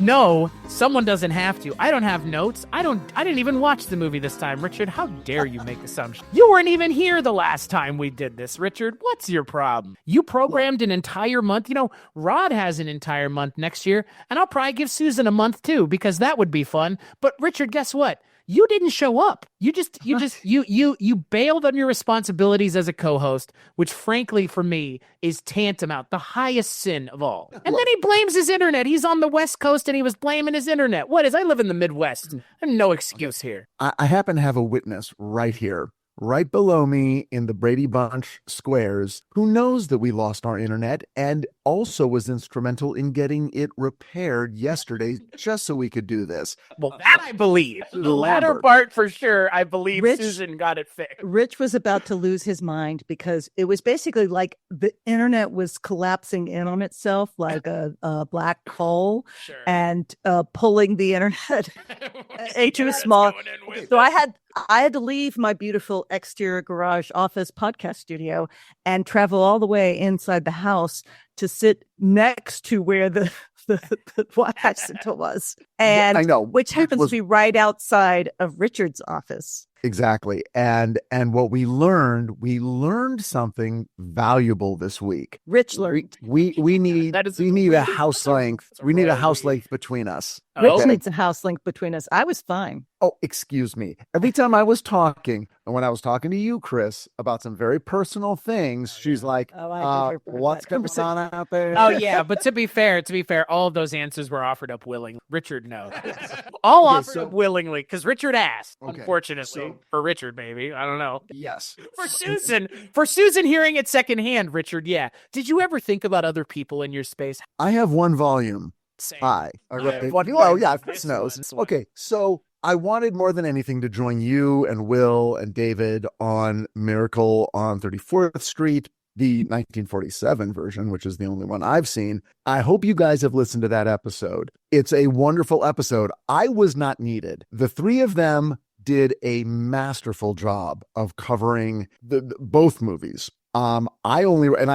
No, someone doesn't have to. I don't have notes. I didn't even watch the movie this time. Richard, how dare you make assumptions? You weren't even here the last time we did this, Richard. What's your problem? You programmed an entire month. You know, Rod has an entire month next year, and I'll probably give Susan a month too, because that would be fun. But Richard, guess what? You didn't show up. You bailed on your responsibilities as a co-host, which frankly for me is tantamount, the highest sin of all. And then he blames his internet. He's on the West Coast and he was blaming his internet. What is? I live in the Midwest. I have no excuse here. I happen to have a witness right here, right below me in the Brady Bunch squares, who knows that we lost our internet and also was instrumental in getting it repaired yesterday just so we could do this. Well, that I believe. The latter part for sure, I believe Susan got it fixed. Rich was about to lose his mind because it was basically like the internet was collapsing in on itself like a black hole and pulling the internet into a small... So I had to leave my beautiful exterior garage office podcast studio and travel all the way inside the house to sit next to where the Wi-Fi center was. And I know, which happens to be right outside of Richard's office. Exactly. And what we learned something valuable this week. Rich learned. We need a house length. We need a house length between us. Rich needs a house length between us. I was fine. Oh, excuse me. Every time I was talking, and when I was talking to you, Chris, about some very personal things, she's like, what's going on out there? Oh, yeah. But to be fair, all of those answers were offered up willingly. Richard, no. All offered up willingly because Richard asked, unfortunately. For Richard, maybe. I don't know. Yes. For Susan hearing it secondhand, Richard, yeah. Did you ever think about other people in your space? I have one volume. Same. Chris knows. Okay, so I wanted more than anything to join you and Will and David on Miracle on 34th Street, the 1947 version, which is the only one I've seen. I hope you guys have listened to that episode. It's a wonderful episode. I was not needed. The three of them did a masterful job of covering both movies. I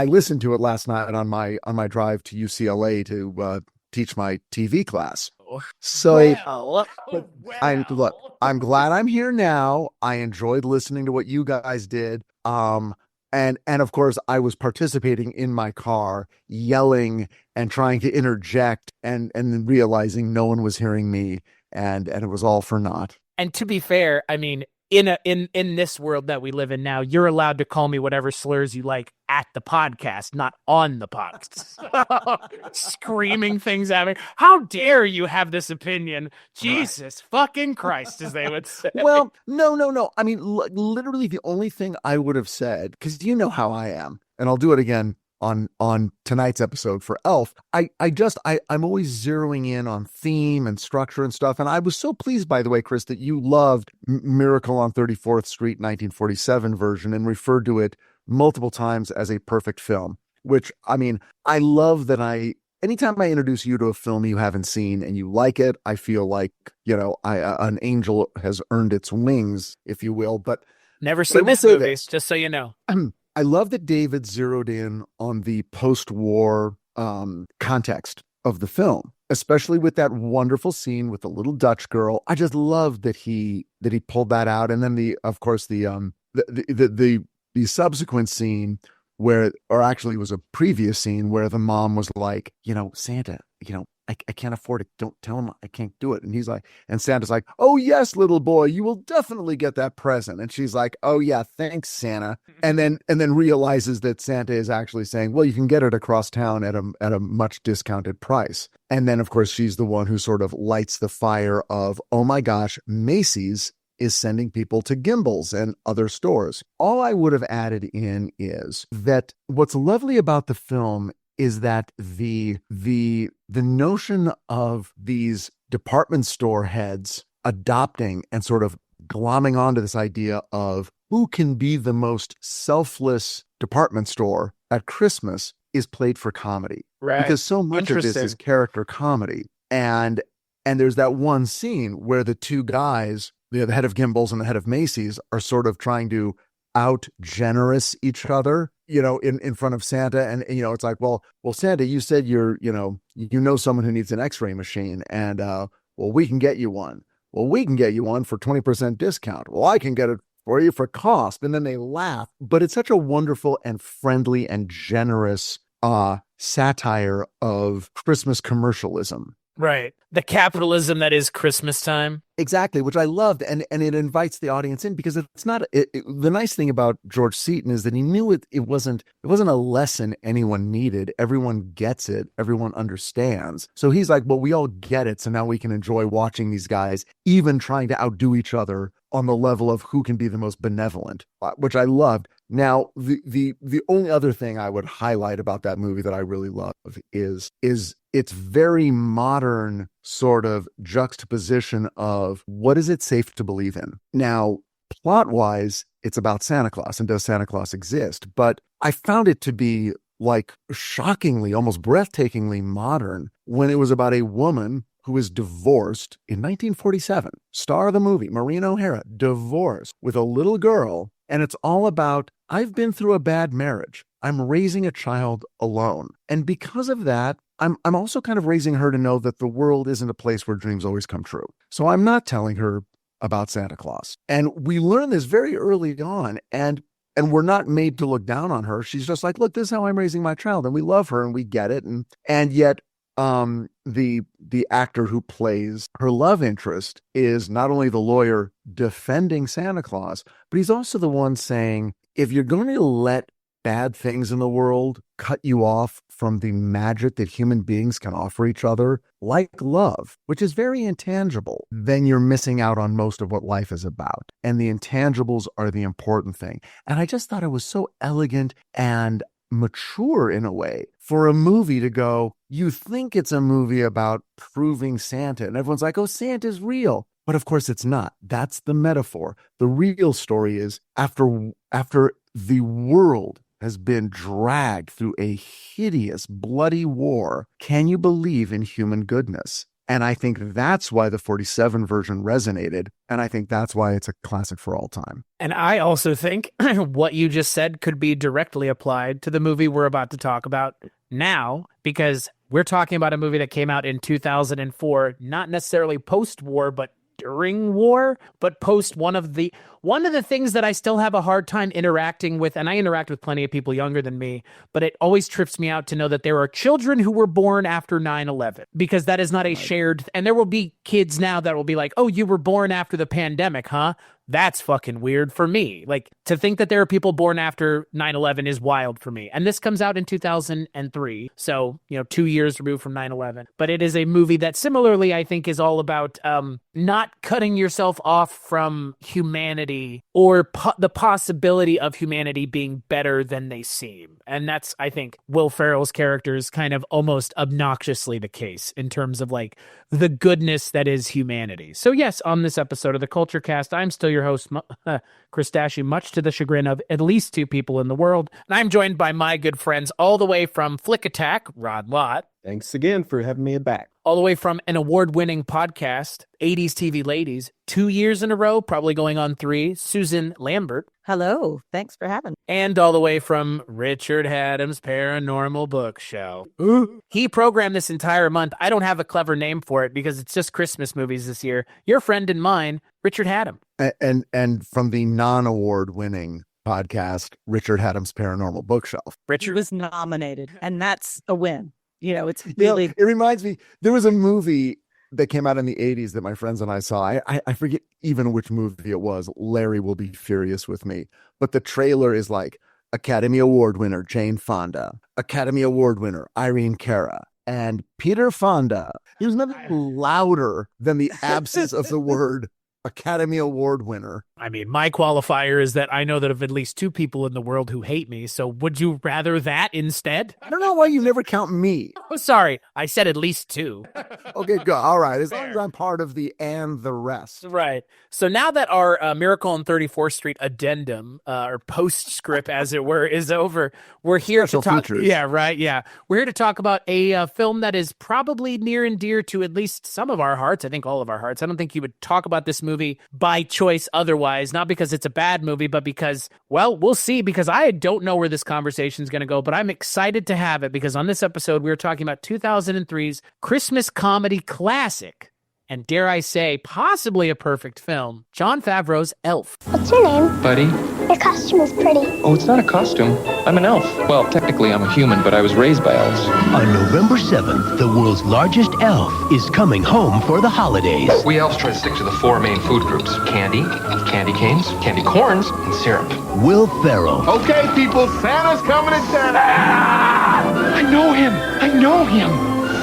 listened to it last night on my drive to UCLA to teach my TV class. So I'm glad I'm here now. I enjoyed listening to what you guys did. And of course I was participating in my car, yelling and trying to interject and realizing no one was hearing me and it was all for naught. And to be fair, I mean, in this world that we live in now, you're allowed to call me whatever slurs you like at the podcast, not on the podcast. Screaming things at me. How dare you have this opinion? Jesus fucking Christ, as they would say. Well, no. I mean, literally the only thing I would have said, because you know how I am, and I'll do it again on tonight's episode for Elf, I'm always zeroing in on theme and structure and stuff. And I was so pleased, by the way, Chris, that you loved Miracle on 34th Street 1947 version and referred to it multiple times as a perfect film, which, I mean, I love that anytime I introduce you to a film you haven't seen and you like it, I feel like, an angel has earned its wings, if you will. But never seen this movie, just so you know. I love that David zeroed in on the post-war context of the film, especially with that wonderful scene with the little Dutch girl. I just love that he pulled that out, and then the subsequent scene where, or actually it was a previous scene where the mom was like, Santa, I can't afford it. Don't tell him I can't do it. And he's like, and Santa's like, oh yes, little boy, you will definitely get that present. And she's like, oh yeah, thanks, Santa. And then realizes that Santa is actually saying, well, you can get it across town at a much discounted price. And then of course she's the one who sort of lights the fire of, oh my gosh, Macy's is sending people to Gimbel's and other stores. All I would have added in is that what's lovely about the film is that the notion of these department store heads adopting and sort of glomming onto this idea of who can be the most selfless department store at Christmas is played for comedy. Right. Because so much of this is character comedy. And there's that one scene where the two guys, the head of Gimbel's and the head of Macy's, are sort of trying to out-generous each other in front of Santa. And, it's like, well, Santa, you said you know someone who needs an x-ray machine, and, well, we can get you one. Well, we can get you one for 20% discount. Well, I can get it for you for cost. And then they laugh. But it's such a wonderful and friendly and generous satire of Christmas commercialism. Right. The capitalism that is Christmas time. Exactly, which I loved. And it invites the audience in, because it's not the nice thing about George Seaton is that he knew it wasn't a lesson anyone needed. Everyone gets it. Everyone understands. So he's like, well, we all get it. So now we can enjoy watching these guys even trying to outdo each other on the level of who can be the most benevolent, which I loved. Now, the only other thing I would highlight about that movie that I really love is its very modern sort of juxtaposition of what is it safe to believe in. Now, plot-wise, it's about Santa Claus and does Santa Claus exist? But I found it to be like shockingly, almost breathtakingly modern when it was about a woman who was divorced in 1947. Star of the movie, Maureen O'Hara, divorced with a little girl. And it's all about, I've been through a bad marriage. I'm raising a child alone. And because of that, I'm also kind of raising her to know that the world isn't a place where dreams always come true. So I'm not telling her about Santa Claus. And we learn this very early on, and we're not made to look down on her. She's just like, look, this is how I'm raising my child. And we love her and we get it. And yet the actor who plays her love interest is not only the lawyer defending Santa Claus, but he's also the one saying, if you're going to let bad things in the world cut you off from the magic that human beings can offer each other, like love, which is very intangible, then you're missing out on most of what life is about. And the intangibles are the important thing. And I just thought it was so elegant and mature in a way for a movie to go, you think it's a movie about proving Santa, and everyone's like, oh, Santa's real. But of course it's not. That's the metaphor. The real story is after the world has been dragged through a hideous, bloody war, can you believe in human goodness? And I think that's why the 47 version resonated. And I think that's why it's a classic for all time. And I also think what you just said could be directly applied to the movie we're about to talk about now, because we're talking about a movie that came out in 2004, not necessarily post-war, but during war, but post one of the things that I still have a hard time interacting with, and I interact with plenty of people younger than me, but it always trips me out to know that there are children who were born after 9/11, because that is not a shared, and there will be kids now that will be like, oh, you were born after the pandemic, huh? That's fucking weird for me. Like, to think that there are people born after 9/11 is wild for me. And this comes out in 2003. So, 2 years removed from 9/11. But it is a movie that similarly, I think, is all about not cutting yourself off from humanity or the possibility of humanity being better than they seem. And that's, I think, Will Ferrell's character is kind of almost obnoxiously the case in terms of like the goodness that is humanity. So yes, on this episode of the Kulturecast, I'm still your host, Chris Stachiw, much to the chagrin of at least two people in the world. And I'm joined by my good friends all the way from Flick Attack, Rod Lott. Thanks again for having me back. All the way from an award-winning podcast, 80s TV Ladies, 2 years in a row, probably going on 3, Susan Lambert. Hello. Thanks for having me. And all the way from Richard Haddam's Paranormal Bookshelf. He programmed this entire month. I don't have a clever name for it because it's just Christmas movies this year. Your friend and mine, Richard Haddam. And from the non-award-winning podcast, Richard Haddam's Paranormal Bookshelf. Richard was nominated, and that's a win. It's really... It reminds me, there was a movie that came out in the 80s that my friends and I saw. I forget even which movie it was. Larry will be furious with me. But the trailer is like, Academy Award winner Jane Fonda, Academy Award winner Irene Cara, and Peter Fonda. There's nothing louder than the absence of the word Academy Award winner. I mean, my qualifier is that I know that of at least 2 people in the world who hate me, so would you rather that instead? I don't know why you never count me. Oh, sorry. I said at least 2. Okay, good. All right. As long as I'm part of the and the rest. Right. So now that our Miracle on 34th Street addendum, or postscript, as it were, is over, we're here Special to talk. Features. Yeah, right. Yeah. We're here to talk about a film that is probably near and dear to at least some of our hearts. I think all of our hearts. I don't think you would talk about this movie by choice otherwise. wise, not because it's a bad movie, but because, well, we'll see, because I don't know where this conversation is going to go, but I'm excited to have it because on this episode, we're talking about 2003's Christmas comedy classic, and dare I say, possibly a perfect film, Jon Favreau's Elf. What's your name? Buddy. Your costume is pretty. Oh, it's not a costume. I'm an elf. Well, technically I'm a human, but I was raised by elves. On November 7th, the world's largest elf is coming home for the holidays. We elves try to stick to the 4 main food groups: candy, candy canes, candy corns, and syrup. Will Ferrell. Okay, people, Santa's coming to town. I know him.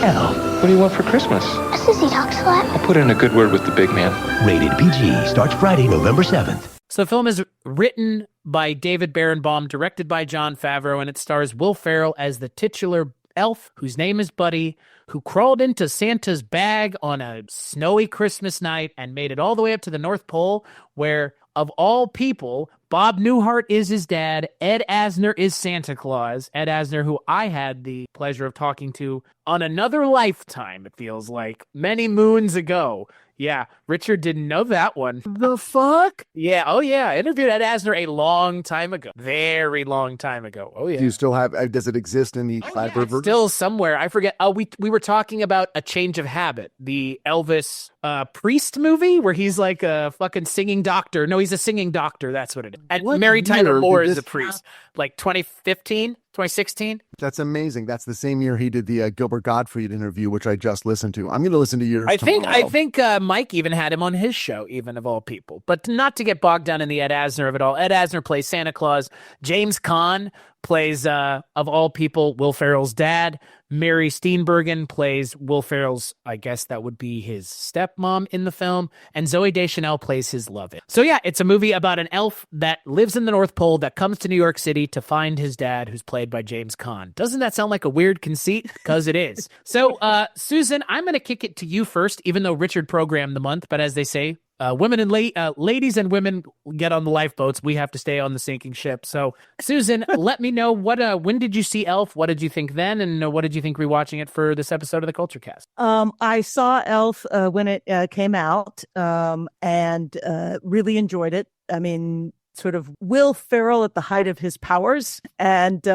Elf. What do you want for Christmas? A sissy talks a lot. I'll put in a good word with the big man. Rated PG. Starts Friday, November 7th. So the film is written by David Barenbaum, directed by Jon Favreau, and it stars Will Ferrell as the titular elf, whose name is Buddy, who crawled into Santa's bag on a snowy Christmas night and made it all the way up to the North Pole, where, of all people, Bob Newhart is his dad, Ed Asner is Santa Claus. Ed Asner, who I had the pleasure of talking to on another lifetime, it feels like, many moons ago. Yeah, Richard didn't know that one. The fuck? Yeah, oh yeah, I interviewed Ed Asner a long time ago. Very long time ago. Oh yeah. Do you still have, does it exist in the Clyde River? Still somewhere. I forget. Oh, we were talking about A Change of Habit, the Elvis priest movie where he's like a fucking singing doctor. No, he's a singing doctor. That's what it is. And What Mary Tyler year Moore did is a this priest. Like 2015, 2016. That's amazing. That's the same year he did the Gilbert Gottfried interview, which I just listened to. I'm going to listen to yours I tomorrow. think Mike even had him on his show, even of all people. But not to get bogged down in the Ed Asner of it all. Ed Asner plays Santa Claus. James Caan plays, of all people, Will Ferrell's dad. Mary Steenburgen plays Will Ferrell's, I guess that would be his stepmom in the film. And Zooey Deschanel plays his love-in. So yeah, it's a movie about an elf that lives in the North Pole that comes to New York City to find his dad, who's played by James Caan. Doesn't that sound like a weird conceit? Because it is. So, Susan, I'm going to kick it to you first, even though Richard programmed the month. But as they say, women and ladies and women get on the lifeboats. We have to stay on the sinking ship. So, Susan, let me know when did you see Elf? What did you think then? And what did you think rewatching it for this episode of the Kulturecast? I saw Elf when it came out and really enjoyed it. I mean, sort of Will Ferrell at the height of his powers and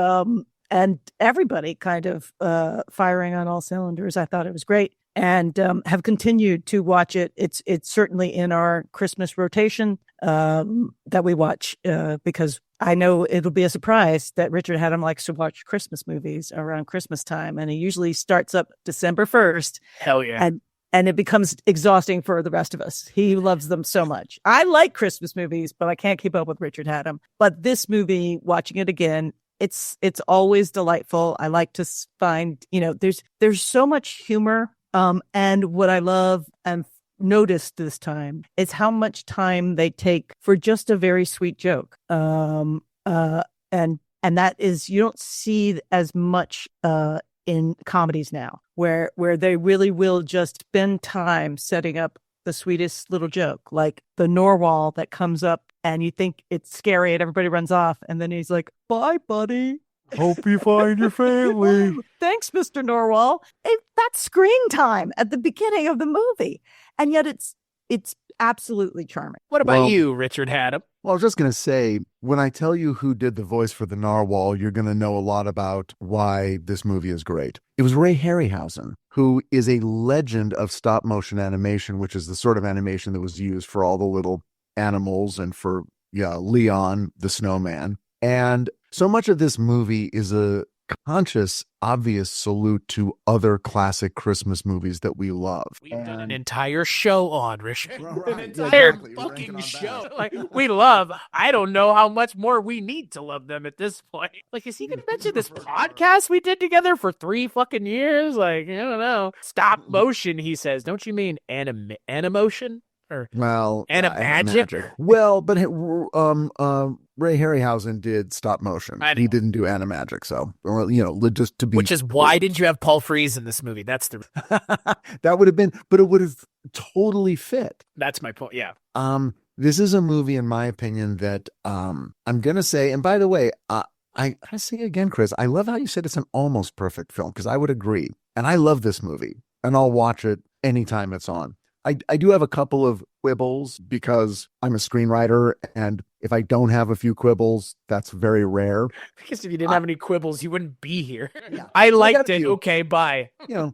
everybody kind of firing on all cylinders. I thought it was great. And have continued to watch it. It's certainly in our Christmas rotation that we watch because I know it'll be a surprise that Richard Haddam likes to watch Christmas movies around Christmas time, and he usually starts up December 1st. Hell yeah! And it becomes exhausting for the rest of us. He loves them so much. I like Christmas movies, but I can't keep up with Richard Haddam. But this movie, watching it again, it's always delightful. I like to find, there's so much humor. And what I love and noticed this time is how much time they take for just a very sweet joke. And that is, you don't see as much in comedies now, where they really will just spend time setting up the sweetest little joke, like the narwhal that comes up and you think it's scary and everybody runs off, and then he's like, "Bye, buddy. Hope you find your family." Thanks, Mr. Narwhal. That's screen time at the beginning of the movie. And yet it's absolutely charming. What about you, Richard Haddam? Well, I was just going to say, when I tell you who did the voice for the narwhal, you're going to know a lot about why this movie is great. It was Ray Harryhausen, who is a legend of stop motion animation, which is the sort of animation that was used for all the little animals and for Leon, the snowman. And so much of this movie is a conscious, obvious salute to other classic Christmas movies that we love. We've done an entire show on, Richard. Right, an entire exactly. fucking show. Like, we love, I don't know how much more we need to love them at this point. Like, is he going to mention this podcast we did together for 3 fucking years? Like, I don't know. Stop motion, he says. Don't you mean animotion? Or animagic? Well, but Ray Harryhausen did stop motion. He didn't do animagic, so just to be. Which is why didn't you have Paul Frees in this movie? That's the. That would have been, but it would have totally fit. That's my point. Yeah. This is a movie, in my opinion, that I'm gonna say. And by the way, I say again, Chris, I love how you said it's an almost perfect film, because I would agree, and I love this movie, and I'll watch it anytime it's on. I do have a couple of quibbles because I'm a screenwriter, and if I don't have a few quibbles, that's very rare. Because if you didn't have any quibbles, you wouldn't be here. Yeah. I So I liked got a it. few. Okay, bye. You know,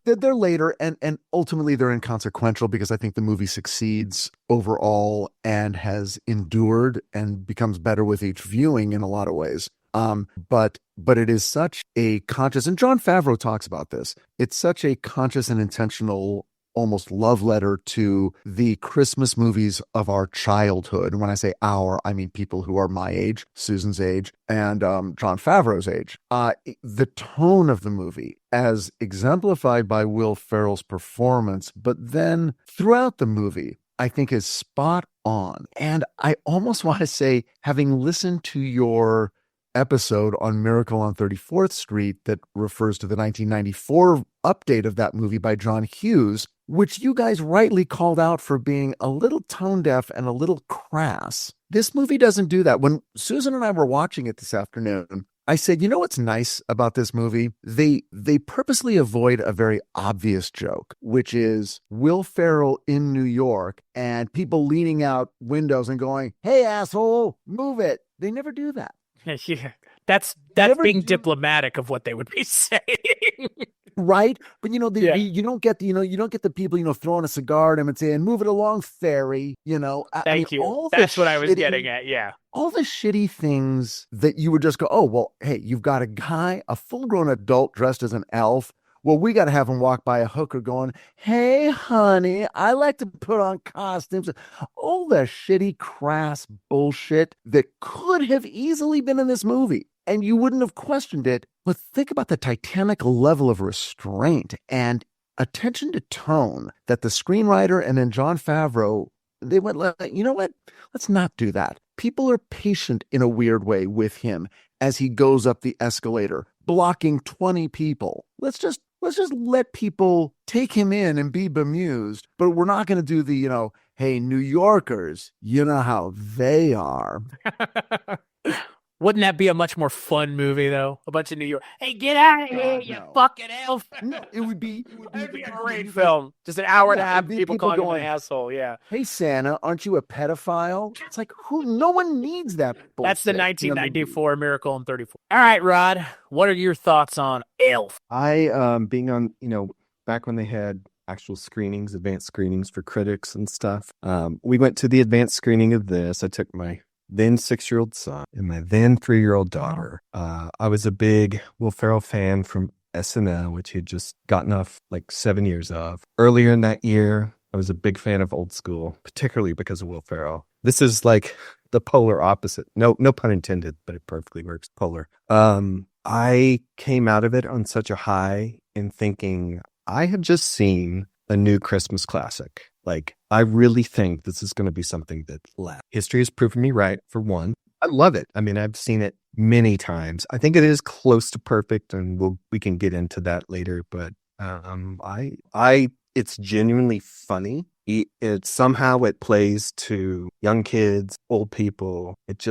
they're later, and ultimately they're inconsequential because I think the movie succeeds overall and has endured and becomes better with each viewing in a lot of ways. But it is such a conscious, and Jon Favreau talks about this. It's such a conscious and intentional, almost love letter to the Christmas movies of our childhood. And when I say our, I mean people who are my age, Susan's age, and Jon Favreau's age. The tone of the movie, as exemplified by Will Ferrell's performance, but then throughout the movie, I think is spot on. And I almost want to say, having listened to your episode on Miracle on 34th Street that refers to the 1994 update of that movie by John Hughes, which you guys rightly called out for being a little tone deaf and a little crass. This movie doesn't do that. When Susan and I were watching it this afternoon, I said, you know what's nice about this movie? They purposely avoid a very obvious joke, which is Will Ferrell in New York and people leaning out windows and going, "Hey, asshole, move it." They never do that. Yeah, that's being diplomatic of what they would be saying. Right? But you don't get the people, throwing a cigar at him and saying, "Move it along, fairy." Thank you. That's what I was getting at. Yeah. All the shitty things that you would just go, "Oh, well, hey, you've got a full-grown adult dressed as an elf. Well, we got to have him walk by a hooker going, 'Hey, honey, I like to put on costumes.'" All the shitty, crass bullshit that could have easily been in this movie, and you wouldn't have questioned it. But think about the titanic level of restraint and attention to tone that the screenwriter and then Jon Favreau, they went, "You know what? Let's not do that." People are patient in a weird way with him as he goes up the escalator, blocking 20 people. Let's just let people take him in and be bemused, but we're not going to do the, "Hey, New Yorkers, you know how they are." Wouldn't that be a much more fun movie, though? A bunch of New York. "Hey, get out of here, you fucking elf." No, it would be a great film. Just an hour and a half, people calling him an asshole. Yeah. "Hey, Santa, aren't you a pedophile?" It's like, no one needs that bullshit. That's the 1994 Miracle on 34. All right, Rod, what are your thoughts on Elf? Being on, back when they had actual screenings, advanced screenings for critics and stuff. We went to the advanced screening of this. I took my then 6-year-old son and my then 3-year-old daughter. I was a big Will Ferrell fan from SNL, which he had just gotten off like 7 years of. Earlier in that year, I was a big fan of Old School, particularly because of Will Ferrell. This is like the polar opposite. No pun intended, but it perfectly works. Polar. I came out of it on such a high in thinking I have just seen a new Christmas classic. Like, I really think this is going to be something that lasts. History has proven me right, for one. I love it. I mean, I've seen it many times. I think it is close to perfect, and we can get into that later. But it's genuinely funny. It somehow it plays to young kids, old people. It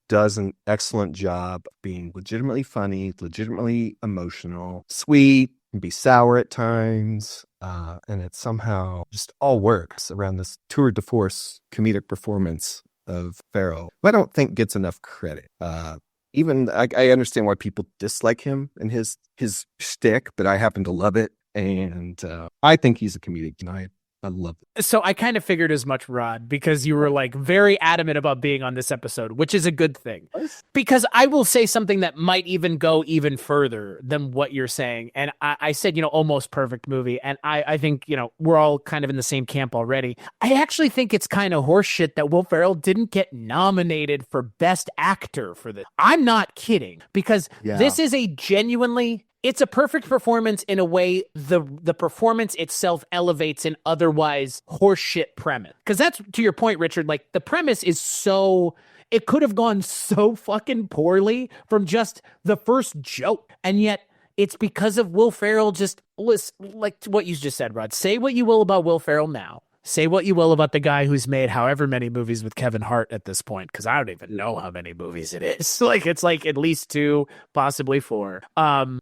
does an excellent job being legitimately funny, legitimately emotional, sweet, can be sour at times. And it somehow just all works around this tour de force comedic performance of Ferrell, who I don't think gets enough credit. Even I understand why people dislike him and his shtick, but I happen to love it. And I think he's a comedic tonight. I love it. So I kind of figured as much, Rod, because you were like very adamant about being on this episode, which is a good thing. Because I will say something that might even go even further than what you're saying. And I said, almost perfect movie. And I think, we're all kind of in the same camp already. I actually think it's kind of horseshit that Will Ferrell didn't get nominated for Best Actor for this. I'm not kidding, because this is a genuinely... It's a perfect performance in a way the performance itself elevates an otherwise horseshit premise. Because that's, to your point, Richard, like the premise is so... It could have gone so fucking poorly from just the first joke. And yet it's because of Will Ferrell just... Like what you just said, Rod. Say what you will about Will Ferrell now. Say what you will about the guy who's made however many movies with Kevin Hart at this point, because I don't even know how many movies it is. It's like at least 2, possibly 4.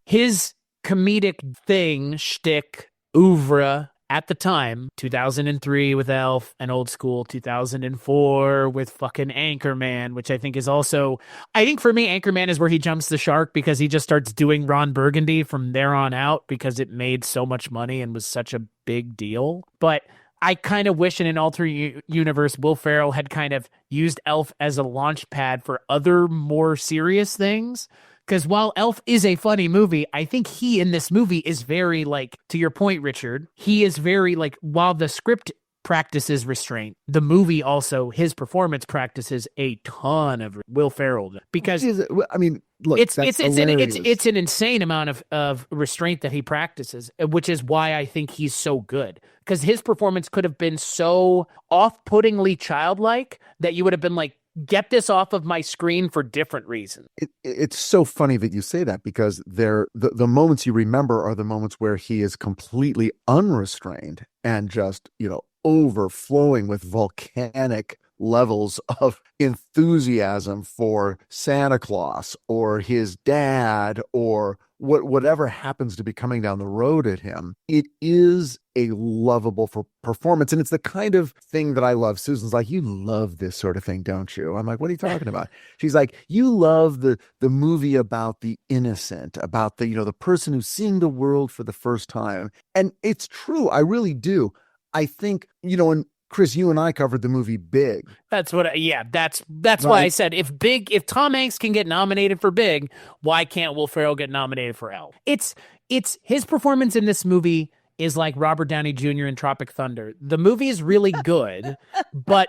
His comedic thing, shtick, oeuvre, at the time, 2003 with Elf and Old School, 2004 with fucking Anchorman, which I think is also, I think for me, Anchorman is where he jumps the shark because he just starts doing Ron Burgundy from there on out because it made so much money and was such a big deal. But I kind of wish in an alternate universe, Will Ferrell had kind of used Elf as a launch pad for other more serious things. Because while Elf is a funny movie, I think he in this movie is very, like, to your point, Richard, he is very, like, while the script practices restraint, the movie also, his performance practices a ton of Will Ferrell. Because, I mean, look, it's an insane amount of restraint that he practices, which is why I think he's so good. Because his performance could have been so off-puttingly childlike that you would have been like, get this off of my screen for different reasons. It's so funny that you say that because the moments you remember are the moments where he is completely unrestrained and just, overflowing with volcanic levels of enthusiasm for Santa Claus or his dad or whatever happens to be coming down the road at him. It is a lovable performance. And it's the kind of thing that I love. Susan's like, you love this sort of thing, don't you? I'm like, what are you talking about? She's like, you love the movie about the innocent, about the person who's seeing the world for the first time. And it's true. I really do. I think, and Chris, you and I covered the movie Big. That's why Right. I said if Tom Hanks can get nominated for Big, why can't Will Ferrell get nominated for Elf? It's his performance in this movie is like Robert Downey Jr. in Tropic Thunder. The movie is really good, but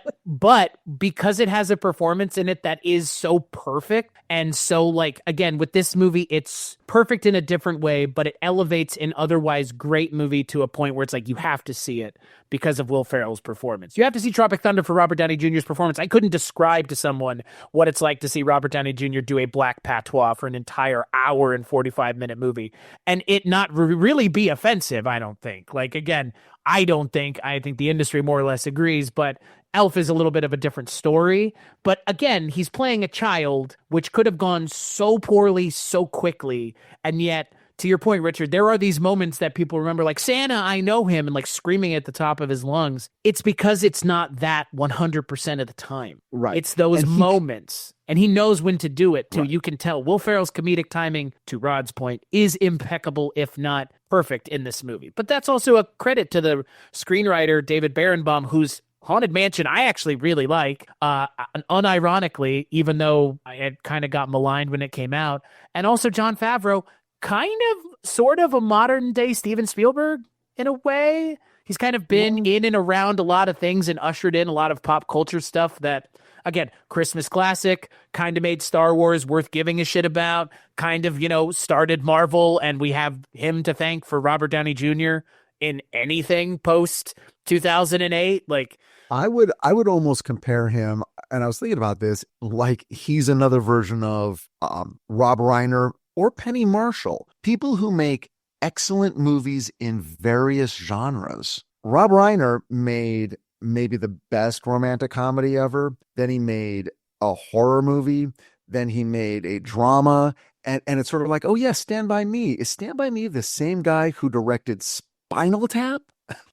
because it has a performance in it that is so perfect and so, like, again, with this movie, it's perfect in a different way, but it elevates an otherwise great movie to a point where it's like you have to see it because of Will Ferrell's performance. You have to see Tropic Thunder for Robert Downey Jr.'s performance. I couldn't describe to someone what it's like to see Robert Downey Jr. do a black patois for an entire hour and 45-minute movie and it not really be offensive, I don't think. Like, again, I think the industry more or less agrees, but Elf is a little bit of a different story. But again, he's playing a child, which could have gone so poorly so quickly. And yet, to your point, Richard, there are these moments that people remember, like Santa, I know him, and like screaming at the top of his lungs. It's because it's not that 100% of the time. Right. It's those moments. And he knows when to do it, too. Right. You can tell. Will Ferrell's comedic timing, to Rod's point, is impeccable, if not perfect, in this movie. But that's also a credit to the screenwriter, David Berenbaum, whose Haunted Mansion I actually really like, unironically, even though I had kind of got maligned when it came out. And also Jon Favreau, kind of, sort of a modern-day Steven Spielberg, in a way. He's kind of been in and around a lot of things and ushered in a lot of pop culture stuff that, again, Christmas classic, kind of made Star Wars worth giving a shit about, kind of, started Marvel, and we have him to thank for Robert Downey Jr. in anything post-2008. Like, I would almost compare him, and I was thinking about this, like he's another version of Rob Reiner or Penny Marshall, people who make excellent movies in various genres. Rob Reiner made maybe the best romantic comedy ever. Then he made a horror movie. Then he made a drama. And it's sort of like, oh yeah, Stand By Me. Is Stand By Me the same guy who directed Spinal Tap?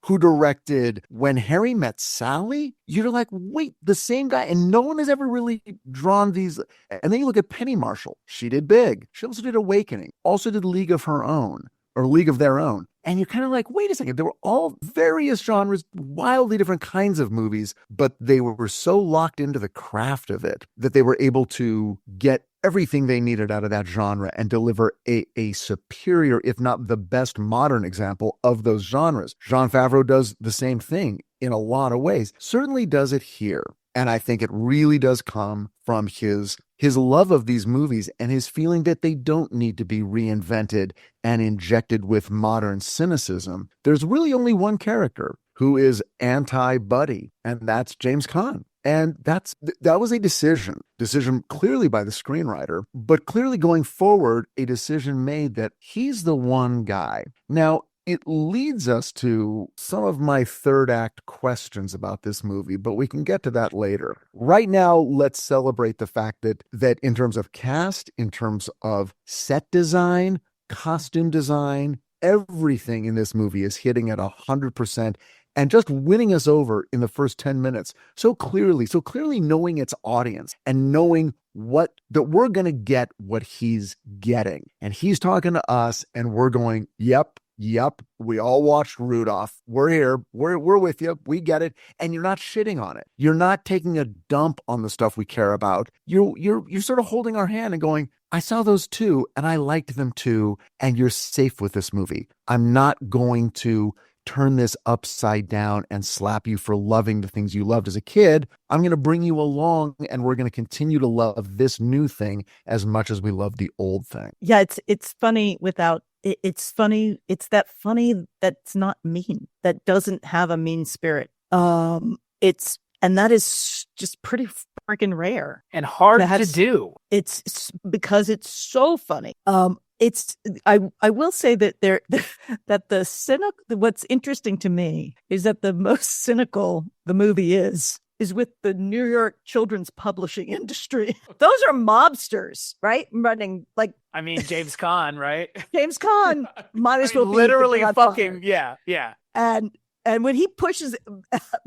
Who directed When Harry Met Sally? You're like, wait, the same guy? And no one has ever really drawn these. And then you look at Penny Marshall. She did Big. She also did Awakening. Also did League of Her Own, or League of Their Own. And you're kind of like, wait a second. They were all various genres, wildly different kinds of movies, but they were so locked into the craft of it that they were able to get everything they needed out of that genre and deliver a superior, if not the best modern example of those genres. Jon Favreau does the same thing in a lot of ways, certainly does it here. And I think it really does come from his love of these movies and his feeling that they don't need to be reinvented and injected with modern cynicism. There's really only one character who is anti-Buddy, and that's James Caan. And that was a decision clearly by the screenwriter, but clearly going forward, a decision made that he's the one guy. Now, it leads us to some of my third act questions about this movie, but we can get to that later. Right now, let's celebrate the fact that in terms of cast, in terms of set design, costume design, everything in this movie is hitting at 100% and just winning us over in the first 10 minutes so clearly knowing its audience and knowing that we're going to get what he's getting. And he's talking to us and we're going, yep, we all watched Rudolph. We're here. We're with you. We get it. And you're not shitting on it. You're not taking a dump on the stuff we care about. You're sort of holding our hand and going, I saw those too, and I liked them too, and you're safe with this movie. I'm not going to turn this upside down and slap you for loving the things you loved as a kid. I'm going to bring you along, and we're going to continue to love this new thing as much as we love the old thing. Yeah, it's funny without it's funny. It's that funny that's not mean, that doesn't have a mean spirit. And that is just pretty freaking rare and hard to do. It's because it's so funny. I will say that what's interesting to me is that the most cynical the movie is with the New York children's publishing industry. Those are mobsters, right? Running like, I mean, James Caan, right? James Caan might as well be literally fucking, yeah. And when he pushes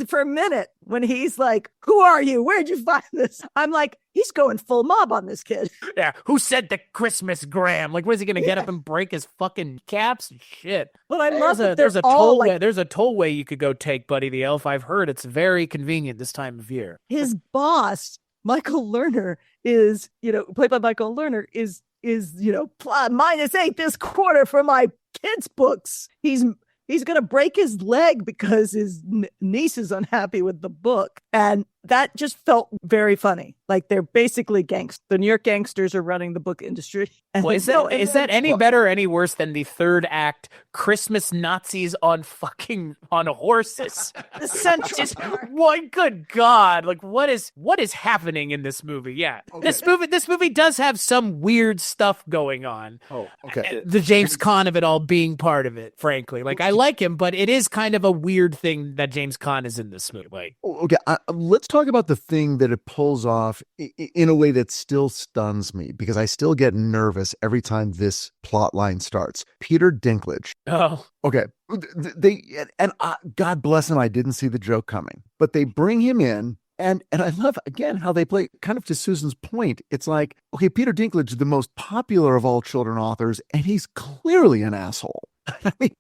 for a minute, when he's like, who are you? Where'd you find this? I'm like, he's going full mob on this kid. Yeah. Who said the Christmas gram? Like, what is he going to get up and break his fucking caps and shit? Well, I love that there's a tollway. There's a tollway you could go take, Buddy the Elf. I've heard it's very convenient this time of year. His boss, Michael Lerner, is, played by Michael Lerner, is -8 this quarter for my kids' books. He's going to break his leg because his niece is unhappy with the book. And that just felt very funny. Like, they're basically gangsters. The New York gangsters are running the book industry. Well, is that any better or any worse than the third act Christmas Nazis on horses? What? Good God! Like, what is happening in this movie? Yeah, okay. This movie does have some weird stuff going on. Oh, okay. The James Caan of it all being part of it. Frankly, like, I like him, but it is kind of a weird thing that James Caan is in this movie. Like, okay, let's talk about the thing that it pulls off in a way that still stuns me, because I still get nervous every time this plot line starts. Peter Dinklage. Oh, okay. God bless him, I didn't see the joke coming, but they bring him in. And I love, again, how they play, kind of to Susan's point. It's like, okay, Peter Dinklage is the most popular of all children authors, and he's clearly an asshole. I mean,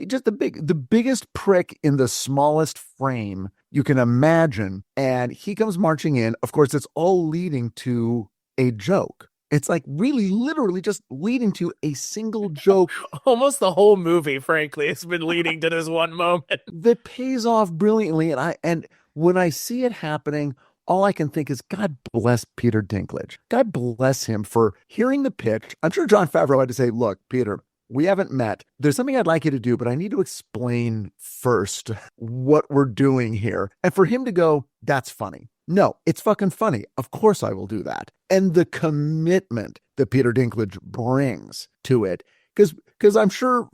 just the biggest prick in the smallest frame you can imagine. And he comes marching in. Of course, it's all leading to a joke. It's like really literally just leading to a single joke. Almost the whole movie, frankly, has been leading to this one moment that pays off brilliantly. And when I see it happening, all I can think is, God bless Peter Dinklage. God bless him for hearing the pitch. I'm sure Jon Favreau had to say, look, Peter, we haven't met. There's something I'd like you to do, but I need to explain first what we're doing here. And for him to go, that's funny. No, it's fucking funny. Of course I will do that. And the commitment that Peter Dinklage brings to it, because I'm sure,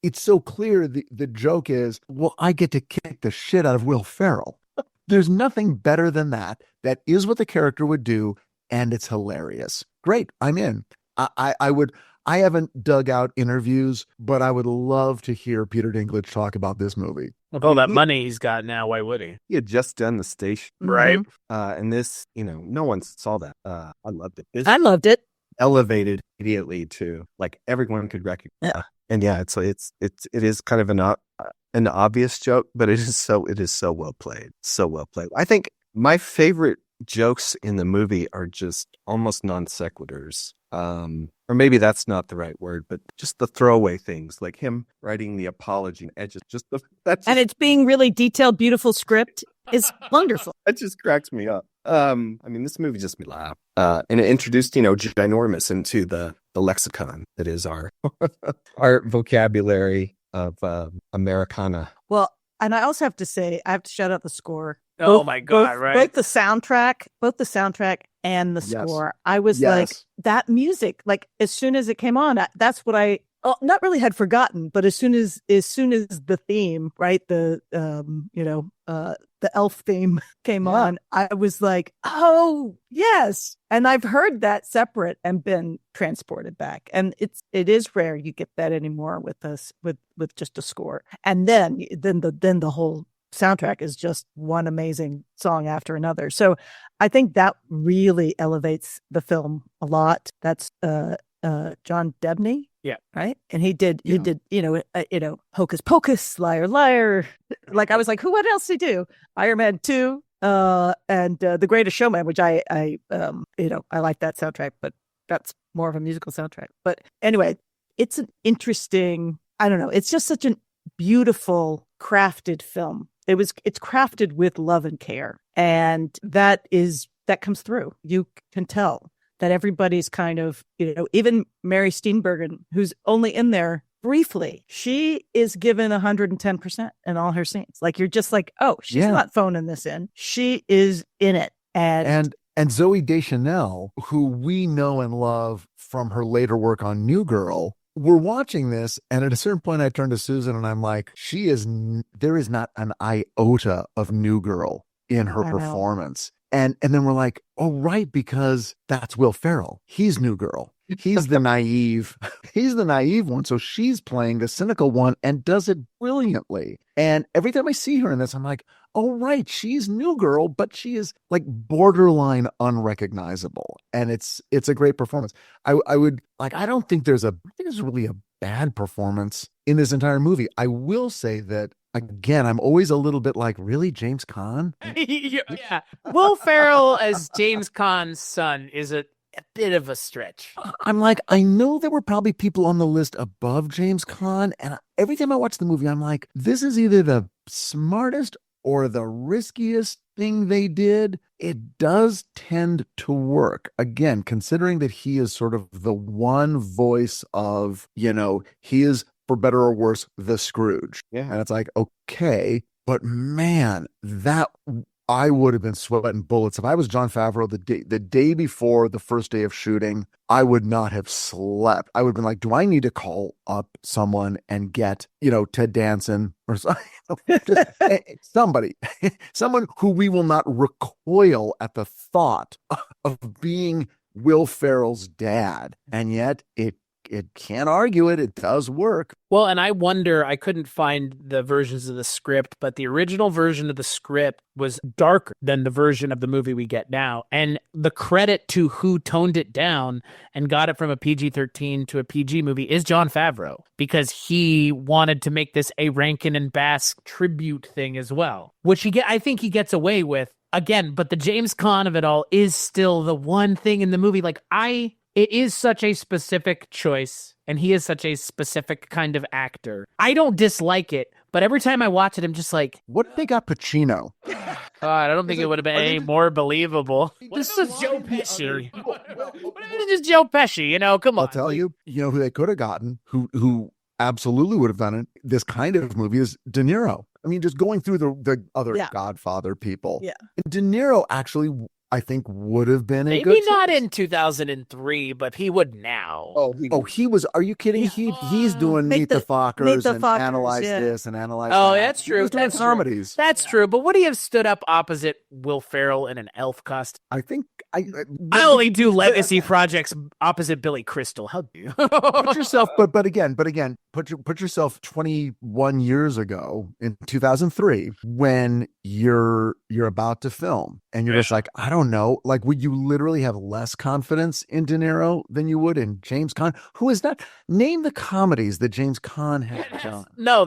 it's so clear the joke is, well, I get to kick the shit out of Will Ferrell. There's nothing better than that. That is what the character would do, and it's hilarious. Great, I'm in. I haven't dug out interviews, but I would love to hear Peter Dinklage talk about this movie. With all that money he's got now, why would he? He had just done The Station. Right. And this, no one saw that. I loved it. I loved it. Elevated immediately to, like, everyone could recognize. Yeah. And yeah, it is kind of an obvious joke, but it is so well played. So well played. I think my favorite jokes in the movie are just almost non sequiturs. Or maybe that's not the right word, but just the throwaway things, like him writing the apology. And it's being really detailed, beautiful script is wonderful. That just cracks me up. This movie just made me laugh. And it introduced, ginormous into the lexicon that is our vocabulary of Americana. Well, and I also have to say, I have to shout out the score. Oh my God, right? Both the soundtrack and the score. I was like, that music, like, as soon as it came on, that's what I not really had forgotten, but as soon as the theme, right, the elf theme came on, I was like, oh yes. And I've heard that separate and been transported back. And it is rare you get that anymore with just a score. And then the whole soundtrack is just one amazing song after another. So I think that really elevates the film a lot. That's John Debney. Yeah. Right. And he did Hocus Pocus, Liar Liar. Like I was like, what else did he do? Iron Man 2 and The Greatest Showman, which I like that soundtrack, but that's more of a musical soundtrack. But anyway, it's an interesting, I don't know, it's just such a beautiful crafted film. It's crafted with love and care. And that comes through. You can tell that everybody's kind of, even Mary Steenburgen, who's only in there briefly, she is given 110% in all her scenes. Like, you're just like, oh, she's not phoning this in. She is in it. And Zooey Deschanel, who we know and love from her later work on New Girl, we're watching this, and at a certain point I turned to Susan and I'm like, there is not an iota of New Girl in her performance. And then we're like, oh, right, because that's Will Ferrell. He's New Girl. He's the naive one. So she's playing the cynical one and does it brilliantly. And every time I see her in this, I'm like, oh, right, she's New Girl, but she is like borderline unrecognizable. And it's a great performance. I don't think there's really a bad performance in this entire movie. I will say that, again, I'm always a little bit like, really, James Caan? Yeah. Will Ferrell as James Caan's son is a bit of a stretch. I'm like, I know there were probably people on the list above James Caan, and every time I watch the movie, I'm like, this is either the smartest or the riskiest thing they did. It does tend to work. Again, considering that he is sort of the one voice of, he is, for better or worse, the Scrooge. Yeah. And it's like, okay, but man, that I would have been sweating bullets. If I was Jon Favreau the day before the first day of shooting, I would not have slept. I would have been like, do I need to call up someone and get, Ted Danson or somebody, someone who we will not recoil at the thought of being Will Ferrell's dad. And yet it can't argue it. It does work. Well, and I wonder, I couldn't find the versions of the script, but the original version of the script was darker than the version of the movie we get now. And the credit to who toned it down and got it from a PG-13 to a PG movie is Jon Favreau, because he wanted to make this a Rankin and Bass tribute thing as well, which I think he gets away with again. But the James Caan of it all is still the one thing in the movie. It is such a specific choice, and he is such a specific kind of actor. I don't dislike it, but every time I watch it, I'm just like, what if they got Pacino? I don't think it would have been any more believable. This is Joe Pesci. What if it's just Joe Pesci? Come on. I'll tell you, who they could have gotten, who absolutely would have done it, this kind of movie, is De Niro. I mean, just going through the other Godfather people. Yeah. De Niro actually, I think, would have been a good maybe not in 2003, but he would now. Oh, he was. Are you kidding? He's doing Meet the Fockers and Analyze This and Analyze that. That's true. He was doing comedies. That's true. But would he have stood up opposite Will Ferrell in an elf costume? I think I only do legacy projects opposite Billy Crystal. How do you put yourself? But again, put yourself 21 years ago in 2003 when you're about to film and you're just like, I don't know, like, would you literally have less confidence in De Niro than you would in James Caan, who is not? Name the comedies that James Caan had done. No,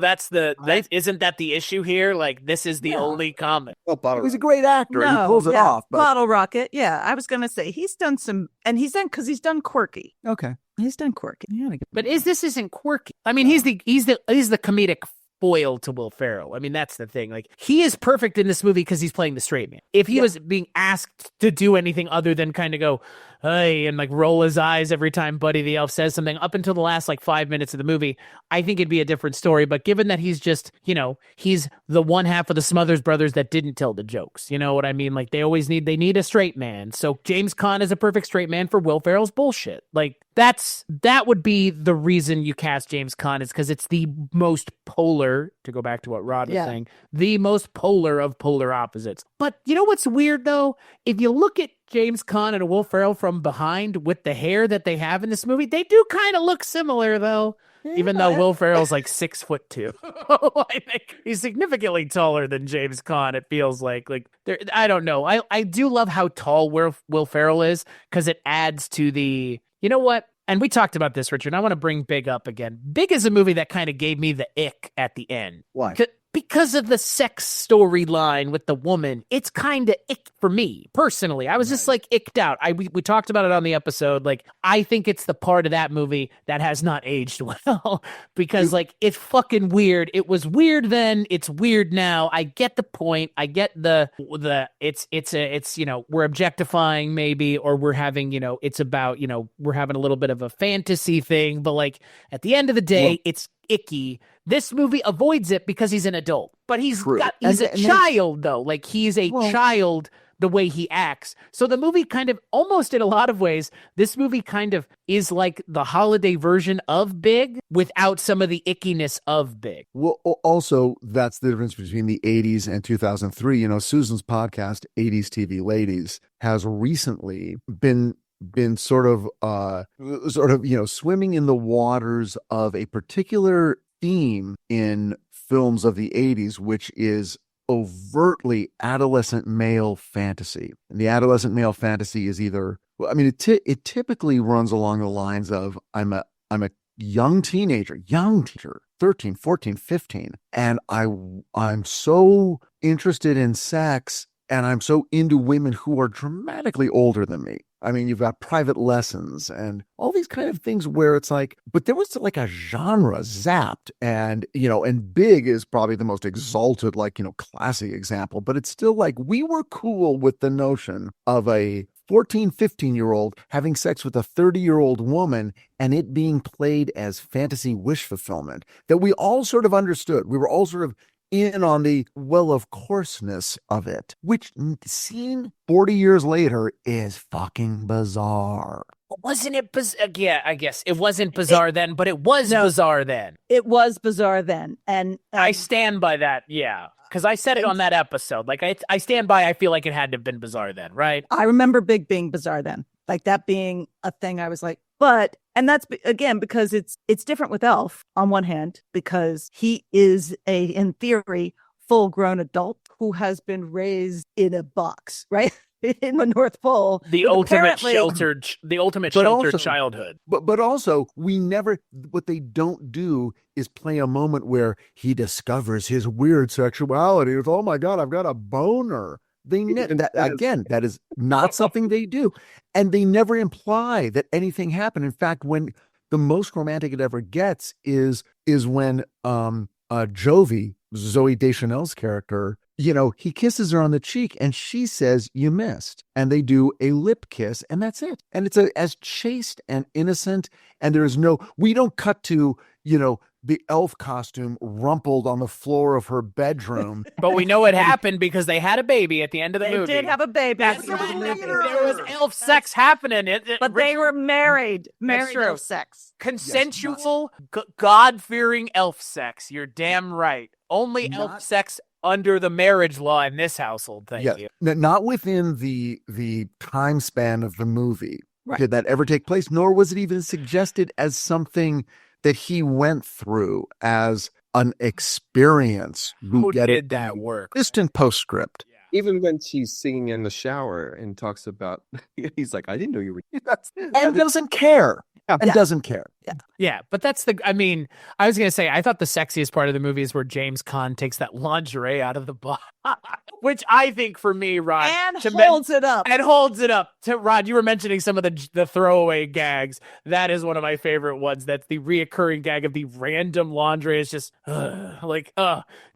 isn't that the issue here? Like, this is the only comedy. Well, he's a great actor and he pulls it off. But... Bottle Rocket, I was gonna say he's done some, and he's done quirky. Okay, he's done quirky. But this isn't quirky. I mean, he's the comedic foil to Will Ferrell. I mean, that's the thing. Like, he is perfect in this movie because he's playing the straight man. If he was being asked to do anything other than kind of go, hey, and like roll his eyes every time Buddy the Elf says something up until the last 5 minutes of the movie, I think it'd be a different story. But given that he's just, he's the one half of the Smothers Brothers that didn't tell the jokes. You know what I mean? Like, they need a straight man. So James Caan is a perfect straight man for Will Ferrell's bullshit. Like, that would be the reason you cast James Caan, is because it's the most polar, to go back to what Rod was saying, the most polar of polar opposites. But you know what's weird, though? If you look at James Caan and Will Ferrell from behind with the hair that they have in this movie, they do kind of look similar, though. Even though Will Ferrell's like 6'2", I think he's significantly taller than James Caan. It feels like I don't know. I do love how tall Will Ferrell is, because it adds to the, you know what? And we talked about this, Richard. I want to bring Big up again. Big is a movie that kind of gave me the ick at the end. Why? Because of the sex storyline with the woman. It's kind of ick for me, personally. I was just like icked out. We talked about it on the episode. Like, I think it's the part of that movie that has not aged well, because like, it's fucking weird. It was weird then. It's weird now. I get the point. I get it's you know, we're objectifying maybe, or we're having, you know, it's about, you know, we're having a little bit of a fantasy thing, but like at the end of the day, it's icky. This movie avoids it because he's an adult, but he's a child though. Like, he's a child the way he acts. So the movie kind of, almost in a lot of ways, this movie kind of is like the holiday version of Big without some of the ickiness of Big. Well, also, that's the difference between the 80s and 2003. You know, Susan's podcast, 80s TV Ladies, has recently been sort of, you know, swimming in the waters of a particular theme in films of the 80s, which is overtly adolescent male fantasy. And the adolescent male fantasy is either, well, I mean, it typically runs along the lines of, I'm a young teenager, 13, 14, 15, and I'm so interested in sex, and I'm so into women who are dramatically older than me. I mean, you've got Private Lessons and all these kind of things where it's like, but there was like a genre zapped, and, you know, and Big is probably the most exalted, like, you know, classic example, but it's still like, we were cool with the notion of a 14, 15-year-old having sex with a 30-year-old woman and it being played as fantasy wish fulfillment that we all sort of understood. We were all sort of in on the well of courseness of it, which seen 40 years later is fucking bizarre. Wasn't it bizarre? Yeah, I guess it wasn't bizarre then, but it was bizarre then. It was bizarre then. And I stand by that. Yeah. Because I said it on that episode. Like, I stand by, I feel like it had to have been bizarre then, right? I remember Big being bizarre then. Like, that being a thing I was like, but, and that's, again, because it's different with Elf on one hand, because he is in theory, full-grown adult who has been raised in a box, right? In the North Pole. The ultimate sheltered childhood. But also, what they don't do is play a moment where he discovers his weird sexuality. It's, oh my God, I've got a boner. That is not something they do. And they never imply that anything happened. In fact, when the most romantic it ever gets is when Jovi, Zooey Deschanel's character, you know, he kisses her on the cheek and she says, "You missed." And they do a lip kiss and that's it. And it's as chaste and innocent. And we don't cut to, you know, the elf costume rumpled on the floor of her bedroom. But we know it happened because they had a baby at the end of the movie. They did have a baby. There was elf sex happening. But they were married. Married elf sex. Consensual, God-fearing elf sex. You're damn right. Only elf sex under the marriage law in this household. Thank you. Not within the time span of the movie. Right. Did that ever take place? Nor was it even suggested as something that he went through as an experience. Who did that work? Distant postscript. Even when she's singing in the shower and talks about, he's like, I didn't know you were. And doesn't care. And doesn't care. Yeah, but that's I was going to say, I thought the sexiest part of the movie is where James Caan takes that lingerie out of the box, which I think for me, Rod. And holds it up. And holds it up. To Rod, you were mentioning some of the throwaway gags. That is one of my favorite ones. That's the reoccurring gag of the random lingerie. It's just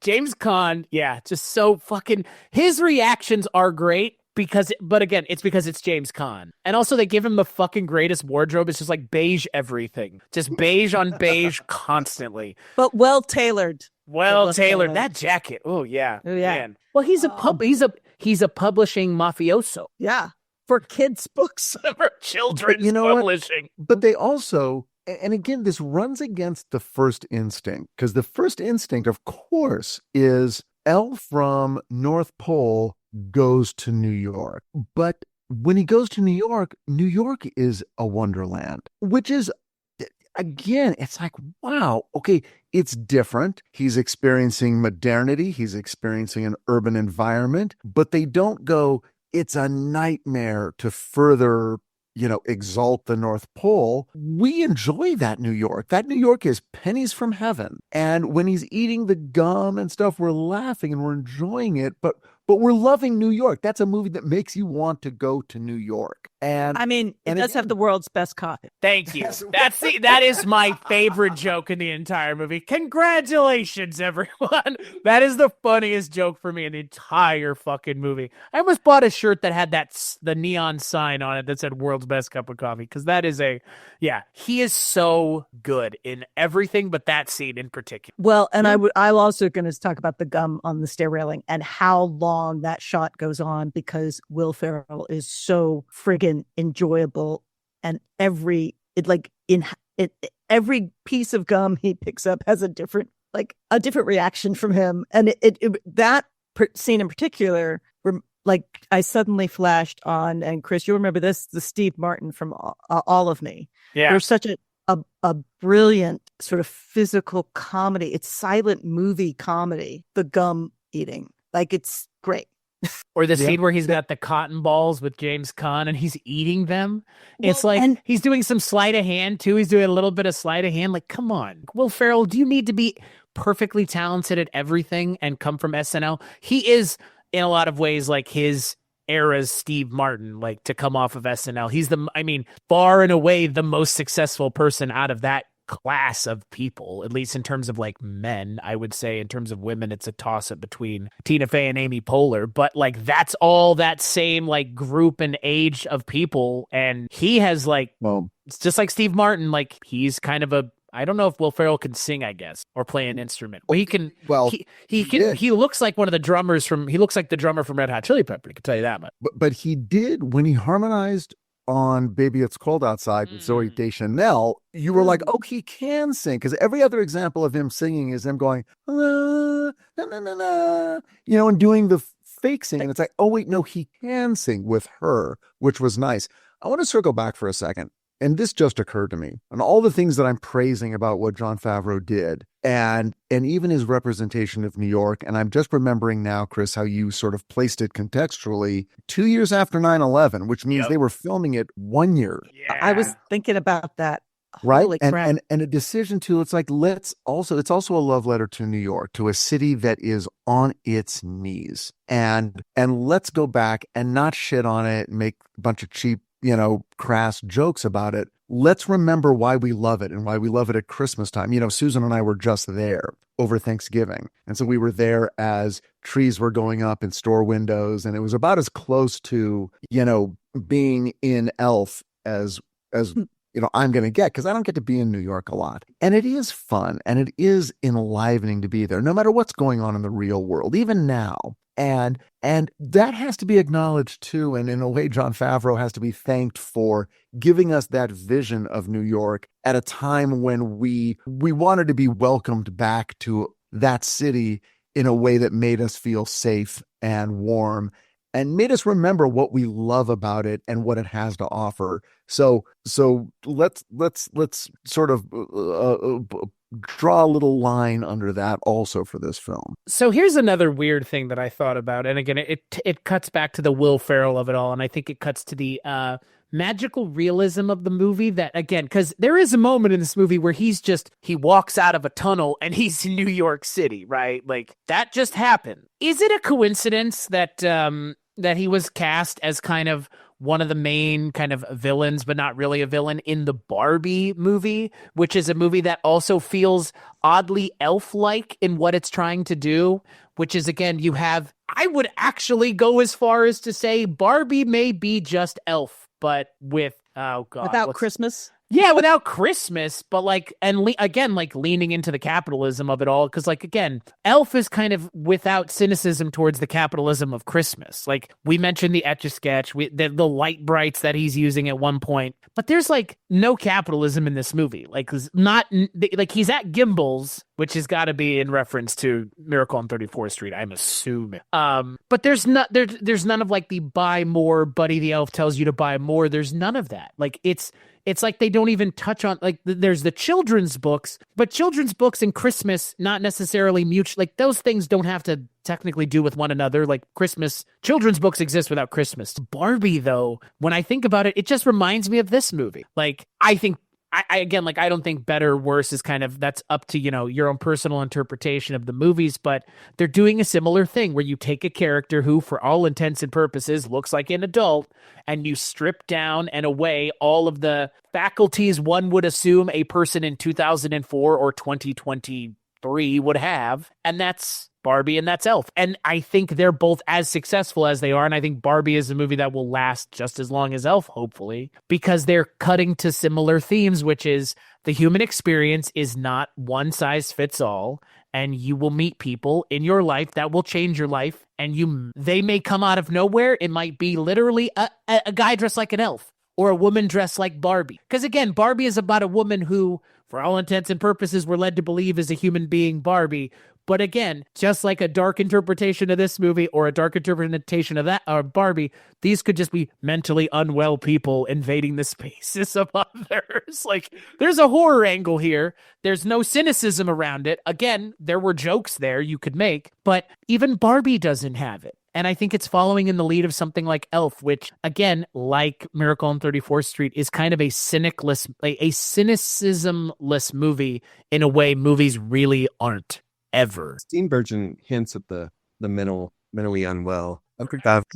James Caan, just so fucking, his reactions are great. But again, it's because it's James Caan. And also they give him the fucking greatest wardrobe. It's just like beige everything. Just beige on beige constantly. But well-tailored. Well-tailored. That jacket. Oh, yeah. Oh, yeah. Man. Well, he's a publishing mafioso. Yeah. for kids' books. For children's publishing. But they also, and again, this runs against the first instinct, because the first instinct, of course, is elf from North Pole goes to New York. But when he goes to New York is a wonderland, which is, again, it's like, wow, okay, it's different. He's experiencing modernity. He's experiencing an urban environment, but they don't go, it's a nightmare to further, exalt the North Pole. We enjoy that New York. That New York is pennies from heaven. And when he's eating the gum and stuff, we're laughing and we're enjoying it, but we're loving New York. That's a movie that makes you want to go to New York. And I mean, it does have the world's best coffee. Thank you. That is my favorite joke in the entire movie. Congratulations, everyone. That is the funniest joke for me in the entire fucking movie. I almost bought a shirt that had the neon sign on it that said world's best cup of coffee, because that is he is so good in everything but that scene in particular. Well, and I'm also going to talk about the gum on the stair railing and how long that shot goes on, because Will Ferrell is so friggin' enjoyable, and every piece of gum he picks up has a different reaction from him. And that scene in particular, I suddenly flashed on, and Chris, you'll remember this, the Steve Martin from All of Me. Yeah, there's such a brilliant sort of physical comedy. It's silent movie comedy, the gum eating. It's great. Or the scene where he's got the cotton balls with James Caan and he's eating them. It's he's doing some sleight of hand too. He's doing a little bit of sleight of hand. Like, come on, Will Ferrell, do you need to be perfectly talented at everything and come from SNL? He is, in a lot of ways, like his era's Steve Martin, to come off of SNL. He's far and away the most successful person out of that class of people, at least in terms of men. I would say in terms of women, it's a toss-up between Tina Fey and Amy Poehler, but that's all that same group and age of people. And he has it's just like Steve Martin, he's kind of I don't know if Will Ferrell can sing, I guess, or play an instrument. Well, he can. Well, he can. He looks like one of the drummers from. He looks like the drummer from Red Hot Chili Peppers. I can tell you that much. But he did, when he harmonized on Baby It's Cold Outside with Zooey Deschanel, you were like, oh, he can sing. Because every other example of him singing is him going, na, na, na, na, and doing the fake singing. It's like, oh, wait, no, he can sing with her, which was nice. I want to circle back for a second. And this just occurred to me, and all the things that I'm praising about what Jon Favreau did, and even his representation of New York. And I'm just remembering now, Chris, how you sort of placed it contextually 2 years after 9/11, which means they were filming it 1 year. Yeah. I was thinking about that. Right. Holy crap. And a decision to, it's also a love letter to New York, to a city that is on its knees, and let's go back and not shit on it and make a bunch of cheap, crass jokes about it. Let's remember why we love it and why we love it at Christmas time. Susan and I were just there over Thanksgiving. And so we were there as trees were going up in store windows. And it was about as close to, being in Elf as I'm going to get, because I don't get to be in New York a lot. And it is fun and it is enlivening to be there, no matter what's going on in the real world, even now. And that has to be acknowledged too. And in a way, Jon Favreau has to be thanked for giving us that vision of New York at a time when we wanted to be welcomed back to that city in a way that made us feel safe and warm and made us remember what we love about it and what it has to offer. So let's sort of draw a little line under that also for this film. So here's another weird thing that I thought about, and again, it cuts back to the Will Ferrell of it all, and I think it cuts to the magical realism of the movie. That, again, because there is a moment in this movie where he walks out of a tunnel and he's in New York City, right? That just happened. Is it a coincidence that he was cast as kind of one of the main kind of villains, but not really a villain, in the Barbie movie, which is a movie that also feels oddly elf-like in what it's trying to do, which is, again, I would actually go as far as to say Barbie may be just elf, but with, without Christmas? Yeah, without Christmas, but like, and again, like leaning into the capitalism of it all. Cause like, again, Elf is kind of without cynicism towards the capitalism of Christmas. Like we mentioned the Etch-a-Sketch, the light brights that he's using at one point, but there's like no capitalism in this movie. Like like he's at Gimbel's, which has got to be in reference to Miracle on 34th Street, I'm assuming. But there's none of like the buy more, Buddy the Elf tells you to buy more. There's none of that. Like it's like they don't even touch on, like, there's the children's books, but children's books and Christmas, not necessarily mutual. Like, those things don't have to technically do with one another. Like, children's books exist without Christmas. Barbie, though, when I think about it, it just reminds me of this movie. Like, I think, again, like, I don't think better or worse is kind of, that's up to, your own personal interpretation of the movies, but they're doing a similar thing where you take a character who, for all intents and purposes, looks like an adult, and you strip down and away all of the faculties one would assume a person in 2004 or 2023 would have, and that's Barbie and that's Elf. And I think they're both as successful as they are, and I think Barbie is a movie that will last just as long as Elf, hopefully, because they're cutting to similar themes, which is the human experience is not one size fits all, and you will meet people in your life that will change your life, and they may come out of nowhere. It might be literally a guy dressed like an elf or a woman dressed like Barbie. Because again, Barbie is about a woman who, for all intents and purposes, we're led to believe is a human being Barbie. But again, just like a dark interpretation of this movie or a dark interpretation of that or Barbie, these could just be mentally unwell people invading the spaces of others. Like, there's a horror angle here. There's no cynicism around it. Again, there were jokes there you could make, but even Barbie doesn't have it. And I think it's following in the lead of something like Elf, which, again, like Miracle on 34th Street, is kind of a cynicismless movie in a way movies really aren't. Ever. Steenburgen hints at the mentally unwell.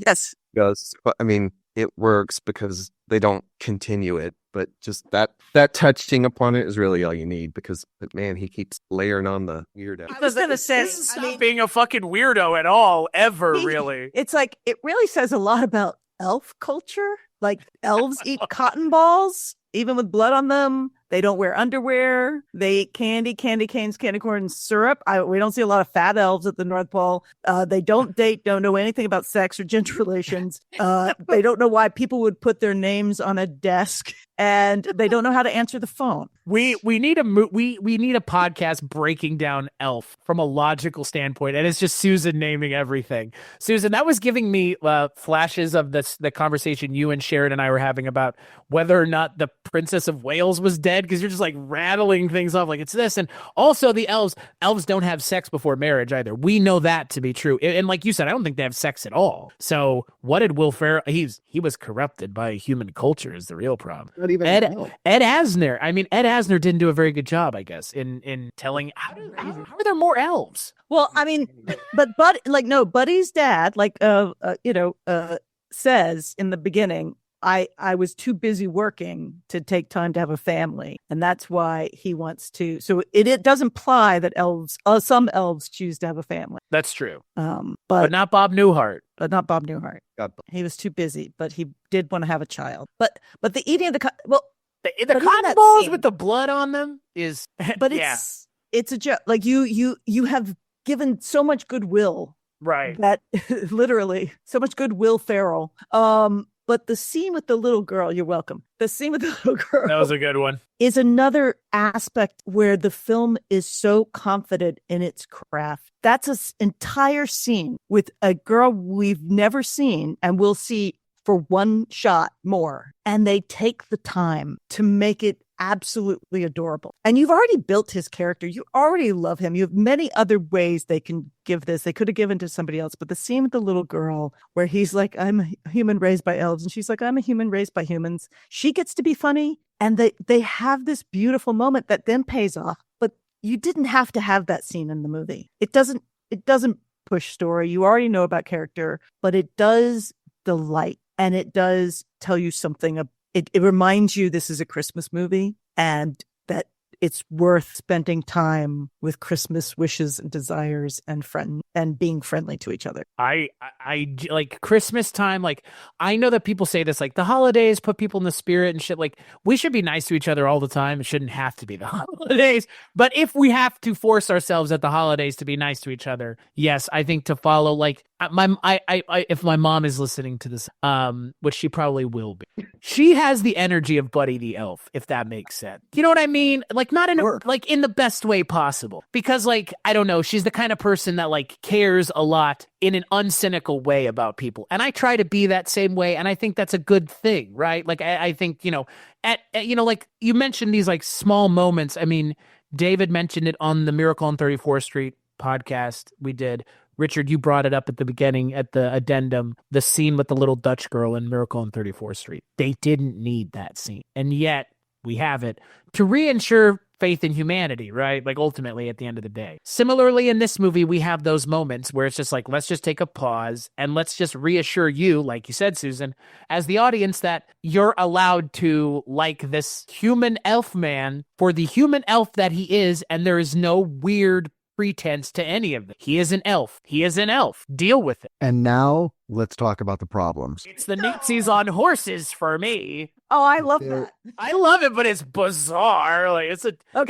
Yes. Goes, I mean, it works because they don't continue it, but just that touching upon it is really all you need, because, but man, he keeps layering on the weirdo. I was going to say, this is not being a fucking weirdo at all, ever, really. It's like, it really says a lot about elf culture. Like, elves eat cotton balls, even with blood on them. They don't wear underwear. They eat candy canes, candy corn, and syrup. We don't see a lot of fat elves at the North Pole. They don't date, don't know anything about sex or gender relations. They don't know why people would put their names on a desk, and they don't know how to answer the phone. We need a podcast breaking down Elf from a logical standpoint, and it's just Susan naming everything. Susan, that was giving me flashes of the conversation you and Sharon and I were having about whether or not the Princess of Wales was dead, because you're just like rattling things off like it's this. And also the elves don't have sex before marriage either. We know that to be true. And like you said, I don't think they have sex at all. So what did Will Ferrell, he was corrupted by human culture is the real problem. Not even Ed Asner. I mean, Ed Asner didn't do a very good job, I guess, in telling how are there more elves? Well, I mean, but Buddy's dad, says in the beginning, I was too busy working to take time to have a family, and that's why he wants to. So it does imply that some elves choose to have a family. That's true. But not Bob Newhart. But not Bob Newhart. He was too busy, but he did want to have a child. But the eating of the cotton balls with the blood on them is. But it's a joke. Like you have given so much goodwill, right? That literally so much goodwill, Ferrell. But the scene with the little girl, you're welcome. The scene with the little girl. That was a good one. Is another aspect where the film is so confident in its craft. That's an entire scene with a girl we've never seen and we'll see for one shot more. And they take the time to make it absolutely adorable. And you've already built his character. You already love him. You have many other ways they can give this. They could have given to somebody else, but the scene with the little girl where he's like, I'm a human raised by elves, and she's like, I'm a human raised by humans. She gets to be funny, and they have this beautiful moment that then pays off. But you didn't have to have that scene in the movie. It doesn't push story. You already know about character, but it does delight, and it does tell you something. It reminds you this is a Christmas movie, and that it's worth spending time with Christmas wishes and desires and being friendly to each other. I like Christmas time. Like, I know that people say this, like the holidays put people in the spirit and shit. Like, we should be nice to each other all the time. It shouldn't have to be the holidays. But if we have to force ourselves at the holidays to be nice to each other, yes, I think to follow, like, if my mom is listening to this, which she probably will be, she has the energy of Buddy the Elf, if that makes sense. You know what I mean? Like, not in like in the best way possible, because, like, I don't know, she's the kind of person that, like, cares a lot in an uncynical way about people, and I try to be that same way, and I think that's a good thing, right? Like, I think, you know, like you mentioned these, like, small moments. I mean, David mentioned it on the Miracle on 34th Street podcast we did. Richard, you brought it up at the beginning, at the addendum, the scene with the little Dutch girl in Miracle on 34th Street. They didn't need that scene. And yet we have it to reinsure faith in humanity, right? Like, ultimately, at the end of the day. Similarly, in this movie, we have those moments where it's just like, let's just take a pause and let's just reassure you, like you said, Susan, as the audience, that you're allowed to like this human elf man for the human elf that he is, and there is no weird pretense to any of it. He is an elf. He is an elf. Deal with it. And now let's talk about the problems. It's the Nazis on horses for me. Oh, I love that. I love it, but it's bizarre. Like,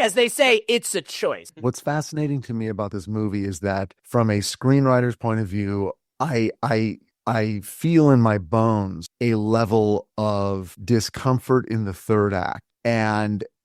as they say, it's a choice. What's fascinating to me about this movie is that from a screenwriter's point of view, I feel in my bones a level of discomfort in the third act.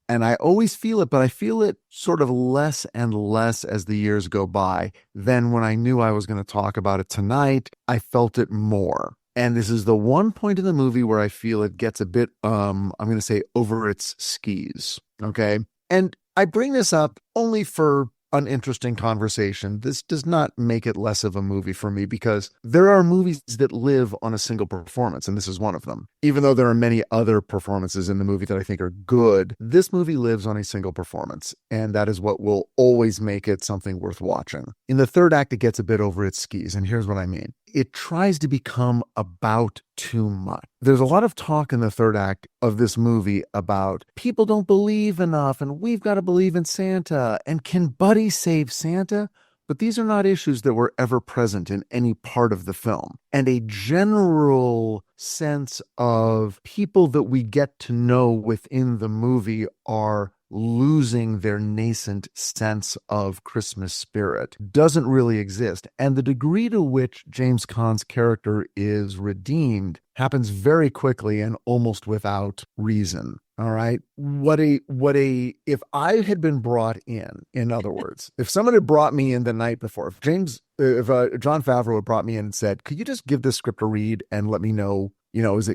And I always feel it, but I feel it sort of less and less as the years go by. Then when I knew I was going to talk about it tonight, I felt it more. And this is the one point in the movie where I feel it gets a bit, I'm going to say, over its skis. Okay. And I bring this up only for an interesting conversation. This does not make it less of a movie for me, because there are movies that live on a single performance, and this is one of them. Even though there are many other performances in the movie that I think are good, this movie lives on a single performance, and that is what will always make it something worth watching. In the third act, it gets a bit over its skis, and here's what I mean. It tries to become about too much. There's a lot of talk in the third act of this movie about people don't believe enough, and we've got to believe in Santa, and can Buddy save Santa? But these are not issues that were ever present in any part of the film. And a general sense of people that we get to know within the movie are losing their nascent sense of Christmas spirit doesn't really exist. And the degree to which James Caan's character is redeemed happens very quickly and almost without reason. All right. If I had been brought in other words, if someone had brought me in the night before, if Jon Favreau had brought me in and said, could you just give this script a read and let me know,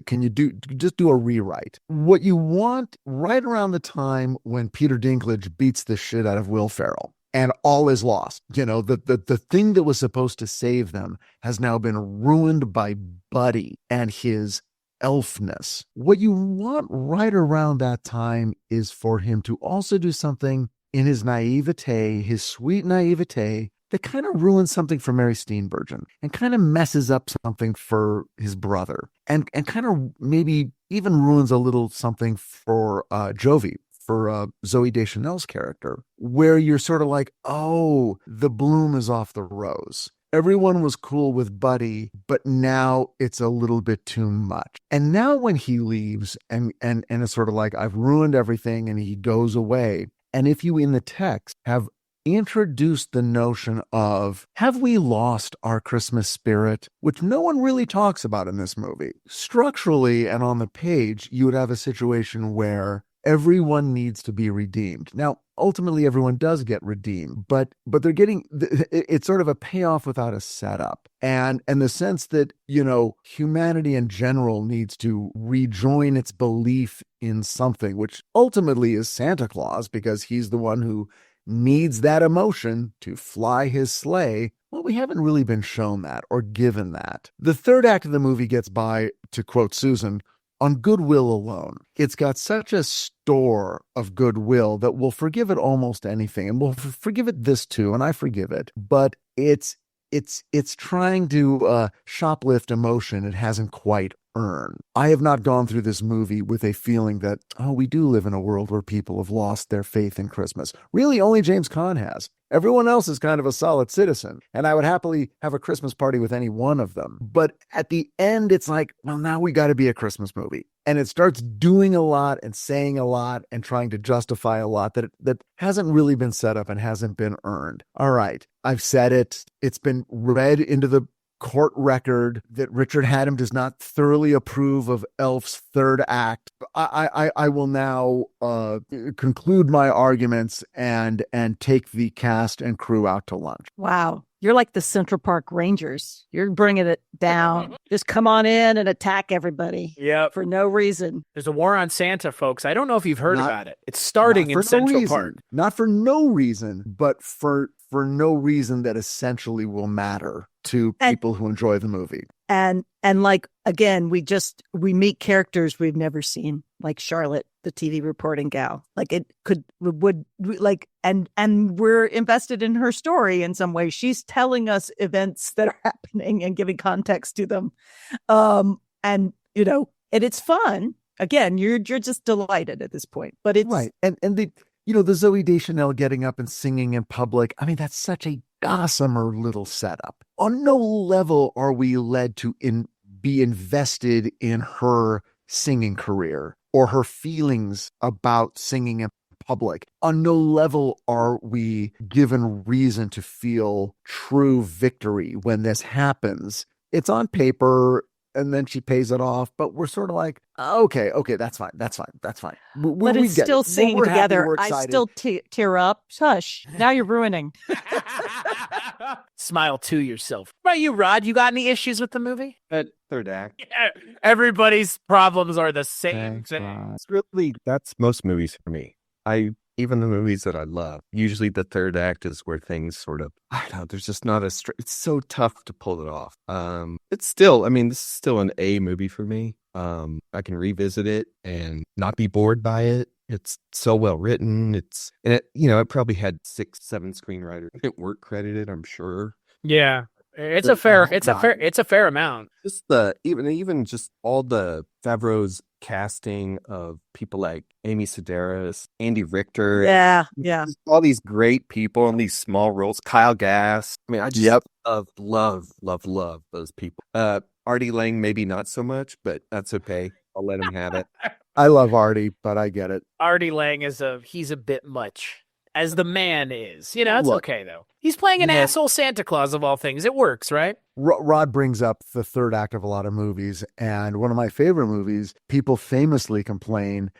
can you just do a rewrite? What you want right around the time when Peter Dinklage beats the shit out of Will Ferrell and all is lost. The thing that was supposed to save them has now been ruined by Buddy and his elfness. What you want right around that time is for him to also do something in his naivete, his sweet naivete, that kind of ruins something for Mary Steenburgen and kind of messes up something for his brother and kind of maybe even ruins a little something for Jovi, for Zooey Deschanel's character, where you're sort of like, oh, the bloom is off the rose. Everyone was cool with Buddy, but now it's a little bit too much. And now when he leaves and it's sort of like, I've ruined everything, and he goes away. And if you in the text have introduced the notion of, have we lost our Christmas spirit, which no one really talks about in this movie. Structurally and on the page, you would have a situation where everyone needs to be redeemed. Now, ultimately, everyone does get redeemed, but they're getting, it's sort of a payoff without a setup. And the sense that, humanity in general needs to rejoin its belief in something, which ultimately is Santa Claus, because he's the one who needs that emotion to fly his sleigh. Well, we haven't really been shown that or given that. The third act of the movie gets by, to quote Susan, on goodwill alone. It's got such a store of goodwill that we'll forgive it almost anything, and we'll forgive it this too, and I forgive it. But it's trying to shoplift emotion it hasn't quite earn. I have not gone through this movie with a feeling that, oh, we do live in a world where people have lost their faith in Christmas. Really, only James Caan has. Everyone else is kind of a solid citizen, and I would happily have a Christmas party with any one of them. But at the end, it's like, well, now we got to be a Christmas movie. And it starts doing a lot and saying a lot and trying to justify a lot that hasn't really been set up and hasn't been earned. All right, I've said it. It's been read into the court record that Richard Hatem does not thoroughly approve of Elf's third act. I will now conclude my arguments and take the cast and crew out to lunch. Wow. You're like the Central Park Rangers. You're bringing it down. Just come on in and attack everybody. Yep. For no reason. There's a war on Santa, folks. I don't know if you've heard about it. It's starting in Central Park. Not for no reason, but for no reason that essentially will matter to people who enjoy the movie. And like, again, we meet characters we've never seen, like Charlotte, the TV reporting gal. Like and we're invested in her story in some way. She's telling us events that are happening and giving context to them. And it's fun. Again, you're just delighted at this point, but it's right. And the Zooey Deschanel getting up and singing in public. I mean, that's such a gossamer little setup. On no level are we led to be invested in her singing career or her feelings about singing in public. On no level are we given reason to feel true victory when this happens. It's on paper, and then she pays it off, but we're sort of like, okay, that's fine. But it's still singing together. I still tear up. Hush. Now you're ruining. Smile to yourself. What about you, Rod? You got any issues with the movie? Third act. Yeah, everybody's problems are the same thing. It's really, that's most movies for me. Even the movies that I love, usually the third act is where things sort of, I don't know, there's just not a straight, it's so tough to pull it off. It's still, this is still an A movie for me. I can revisit it and not be bored by it. It's so well written. It probably had 6-7 screenwriters that weren't credited, I'm sure. Yeah. It's a fair amount. Just even just all the Favreau's casting of people like Amy Sedaris, Andy Richter. Yeah. All these great people in these small roles. Kyle Gass. I just love those people. Artie Lang, maybe not so much, but that's okay. I'll let him have it. I love Artie, but I get it. Artie Lang he's a bit much. As the man is. It's okay, though. He's playing an asshole Santa Claus, of all things. It works, right? Rod brings up the third act of a lot of movies, and one of my favorite movies, people famously complain,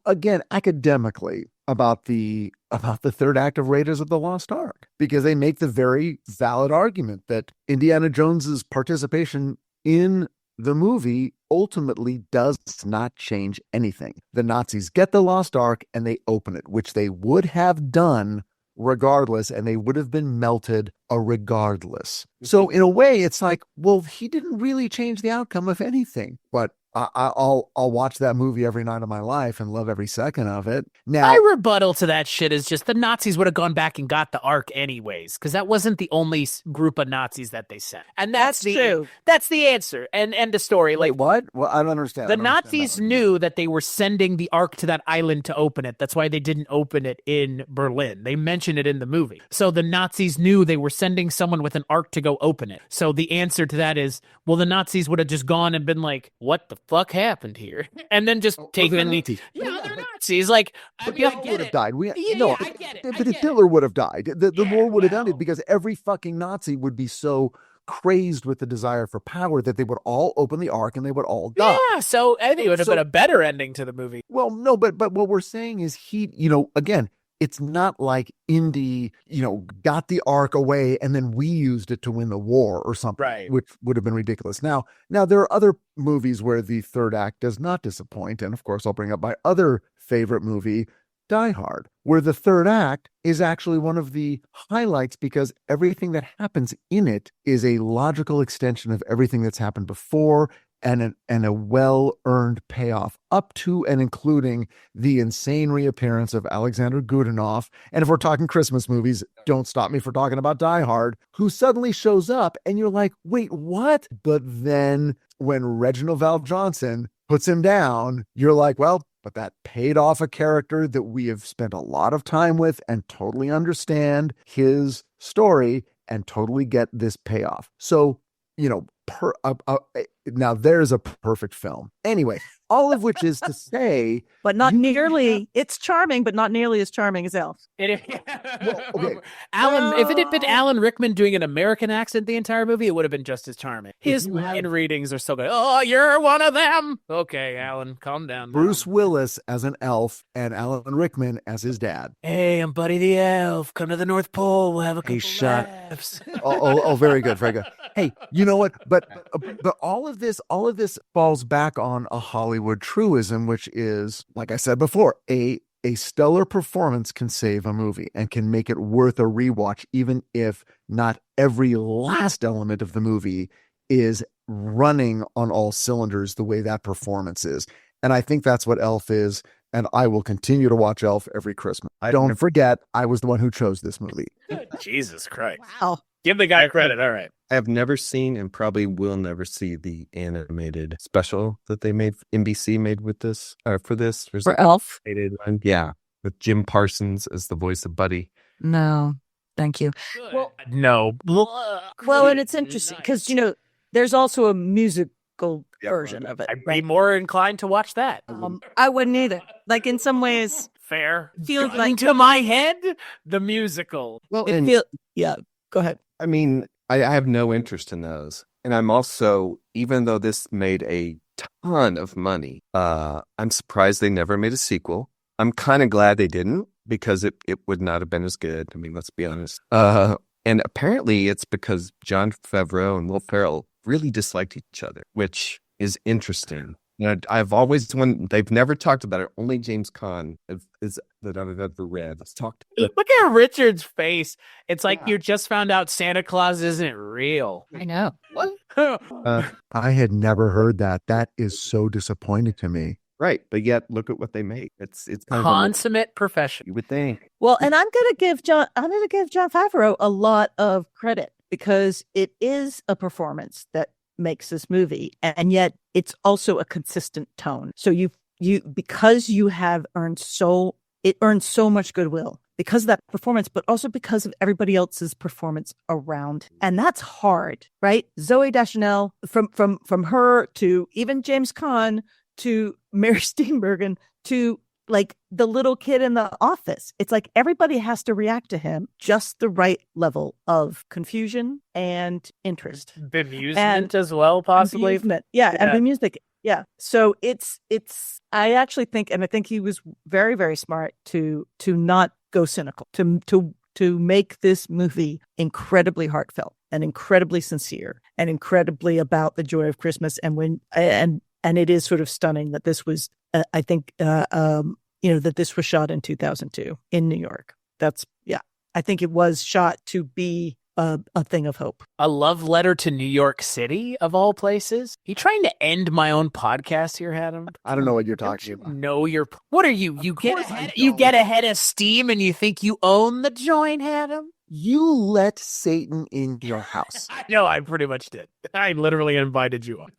again, academically, about the third act of Raiders of the Lost Ark, because they make the very valid argument that Indiana Jones's participation in the movie ultimately does not change anything. The Nazis get the Lost Ark and they open it, which they would have done regardless, and they would have been melted regardless. So in a way, it's like, well, he didn't really change the outcome of anything. But I'll watch that movie every night of my life and love every second of it. Now, my rebuttal to that shit is just the Nazis would have gone back and got the Ark anyways, because that wasn't the only group of Nazis that they sent. And that's true. That's the answer. And end of story. Wait, what? Well, I don't understand. The Nazis knew that they were sending the Ark to that island to open it. That's why they didn't open it in Berlin. They mention it in the movie. So the Nazis knew they were sending someone with an Ark to go open it. So the answer to that is, well, the Nazis would have just gone and been like, what the fuck happened here? And then just taken the they're Nazis. Like, Hitler would have died. I get it. But Hitler would have died. The war would have ended because every fucking Nazi would be so crazed with the desire for power that they would all open the Ark and they would all die. Yeah, so I think it would have been a better ending to the movie. Well, no, but what we're saying is again, it's not like Indy, got the Ark away and then we used it to win the war or something, right, which would have been ridiculous. Now there are other movies where the third act does not disappoint. And of course, I'll bring up my other favorite movie, Die Hard, where the third act is actually one of the highlights because everything that happens in it is a logical extension of everything that's happened before. and a well-earned payoff, up to and including the insane reappearance of Alexander Godunov. And if we're talking Christmas movies, don't stop me for talking about Die Hard, who suddenly shows up and you're like, wait, what? But then when Reginald Val Johnson puts him down, you're like, well, but that paid off a character that we have spent a lot of time with and totally understand his story and totally get this payoff. So, now there's a perfect film. Anyway, all of which is to say, but not nearly. It's charming, but not nearly as charming as Elf. Okay. Alan, if it had been Alan Rickman doing an American accent the entire movie, it would have been just as charming. His line readings are so good. Oh, you're one of them. Okay, Alan, calm down. Bruce Willis as an elf and Alan Rickman as his dad. Hey, I'm Buddy the Elf. Come to the North Pole. We'll have a couple laughs. Oh, very good, very good. Hey, you know what? But all of this falls back on a Hollywood truism, which is, like I said before, a stellar performance can save a movie and can make it worth a rewatch, even if not every last element of the movie is running on all cylinders the way that performance is. And I think that's what Elf is. And I will continue to watch Elf every Christmas. Don't forget, I was the one who chose this movie. Jesus Christ. Wow. Give the guy credit. All right. I have never seen and probably will never see the animated special that they made, NBC made with this, for this. There's For Elf? One. Yeah, with Jim Parsons as the voice of Buddy. No, thank you. Well, no. Well, and it's interesting because, there's also a musical version of it. I'd be more inclined to watch that. I wouldn't either. Like, in some ways, Fair. feels Gun like to my head, the musical. Well, yeah, go ahead. I mean, I have no interest in those. And I'm also, even though this made a ton of money, I'm surprised they never made a sequel. I'm kind of glad they didn't, because it would not have been as good. I mean, let's be honest. And apparently it's because Jon Favreau and Will Ferrell really disliked each other, which is interesting. I've always, they've never talked about it. Only James Caan is that I've ever read. Let's talk. Look at Richard's face. It's like you just found out Santa Claus isn't real. I know. What? I had never heard that. That is so disappointing to me. Right, but yet look at what they make. It's kind consummate profession. You would think. Well, and I'm going to give Jon Favreau a lot of credit, because it is a performance that makes this movie, and yet it's also a consistent tone. So you because you have earned so much goodwill because of that performance, but also because of everybody else's performance around, and that's hard, right? Zooey Deschanel, from her to even James Caan to Mary Steenburgen to like the little kid in the office. It's like everybody has to react to him just the right level of confusion and interest. Bemusement as well, possibly. Yeah, and the music. Yeah. So it's I actually think, and I think he was very, very smart to not go cynical, to make this movie incredibly heartfelt and incredibly sincere and incredibly about the joy of Christmas. And it is sort of stunning that this was, I think, that this was shot in 2002 in New York. I think it was shot to be a thing of hope. A love letter to New York City, of all places. You trying to end my own podcast here, Adam? I don't know what you're talking about. What are you? You get ahead of steam and you think you own the joint, Adam? You let Satan in your house. No, I pretty much did. I literally invited you on.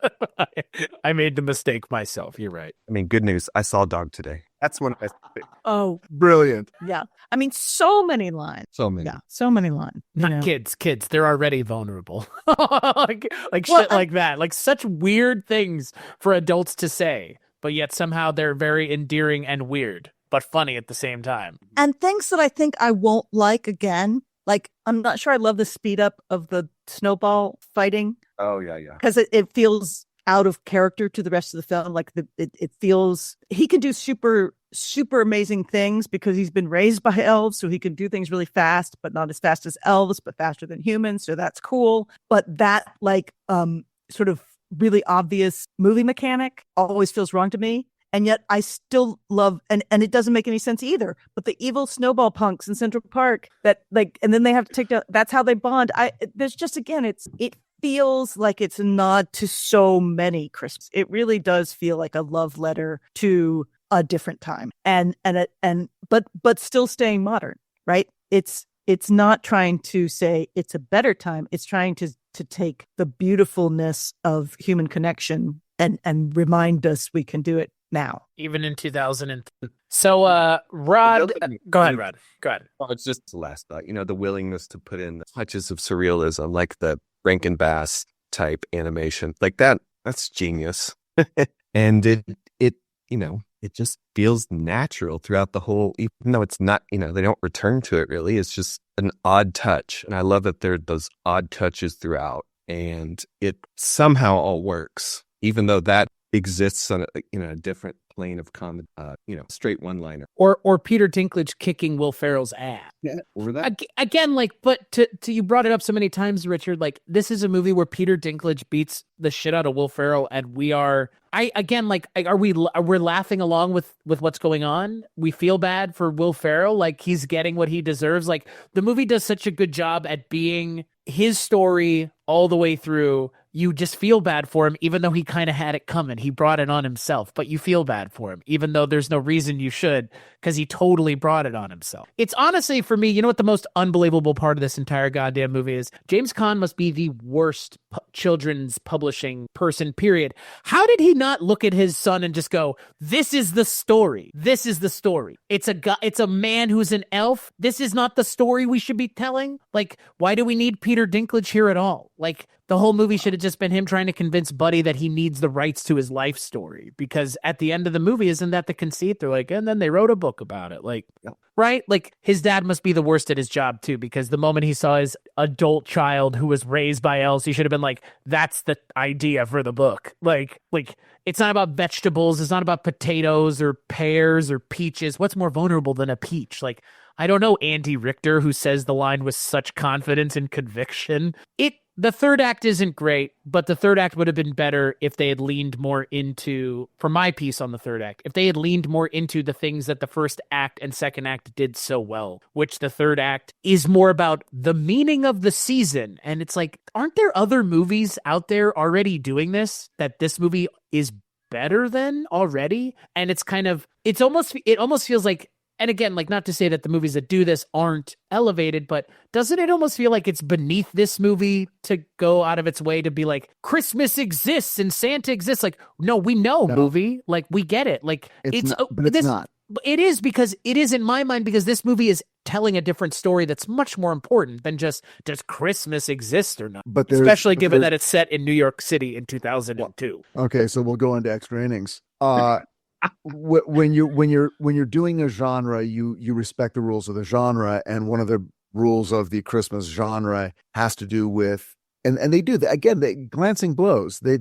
I made the mistake myself. You're right. I mean, good news. I saw a dog today. That's one I think. Oh, brilliant. Yeah. I mean, so many lines. So many. Yeah, so many lines. Not kids. They're already vulnerable. like shit like that. Like such weird things for adults to say, but yet somehow they're very endearing and weird, but funny at the same time. And things that I think I won't like again. Like, I'm not sure I love the speed up of the snowball fighting. Oh, yeah. Because it feels out of character to the rest of the film. Like, it feels... He can do super, super amazing things because he's been raised by elves, so he can do things really fast, but not as fast as elves, but faster than humans, so that's cool. But that, sort of really obvious movie mechanic always feels wrong to me. And yet I still love, and it doesn't make any sense either, but the evil snowball punks in Central Park that and then they have to take down, that's how they bond. There's just, again, feels like it's a nod to so many Christmas. It really does feel like a love letter to a different time, but still staying modern, right? It's not trying to say it's a better time. It's trying to take the beautifulness of human connection and remind us we can do it now, even in 2003. So, Rod, go ahead, Rod. Go ahead. Oh, it's just the last thought. The willingness to put in touches of surrealism, like the Rankin Bass type animation, like that. That's genius, and it just feels natural throughout the whole. Even though it's not, they don't return to it really. It's just an odd touch, and I love that there are those odd touches throughout, and it somehow all works, even though that exists on a different plane of comedy, straight one-liner. Or Peter Dinklage kicking Will Ferrell's ass. Yeah, or that. Again, but to you brought it up so many times, Richard, this is a movie where Peter Dinklage beats the shit out of Will Ferrell, and we're laughing along with what's going on. We feel bad for Will Ferrell, he's getting what he deserves. The movie does such a good job at being his story all the way through. You just feel bad for him, even though he kind of had it coming. He brought it on himself, but you feel bad for him, even though there's no reason you should, because he totally brought it on himself. It's honestly, for me, what the most unbelievable part of this entire goddamn movie is? James Caan must be the worst children's publishing person, period. How did he not look at his son and just go, this is the story. This is the story. It's a man who's an elf. This is not the story we should be telling. Why do we need Peter Dinklage here at all? The whole movie should have just been him trying to convince Buddy that he needs the rights to his life story, because at the end of the movie, isn't that the conceit? They're and then they wrote a book about it. Right? His dad must be the worst at his job too, because the moment he saw his adult child who was raised by elves, he should have been that's the idea for the book. It's not about vegetables. It's not about potatoes or pears or peaches. What's more vulnerable than a peach? I don't know, Andy Richter, who says the line with such confidence and conviction. The third act isn't great, but the third act would have been better if they had leaned more into, for my piece on the third act, if they had leaned more into the things that the first act and second act did so well, which the third act is more about the meaning of the season. And it's aren't there other movies out there already doing this, that this movie is better than already? And it almost feels like, and again, not to say that the movies that do this aren't elevated, but doesn't it almost feel like it's beneath this movie to go out of its way to be Christmas exists and Santa exists? No, we know, no. Movie. We get it. It's not. It is, because it is in my mind, because this movie is telling a different story that's much more important than just, does Christmas exist or not? But especially given that it's set in New York City in 2002. Okay, so we'll go into extra innings. When you're doing a genre, you respect the rules of the genre, and one of the rules of the Christmas genre has to do with, and they do that again. They glancing blows. They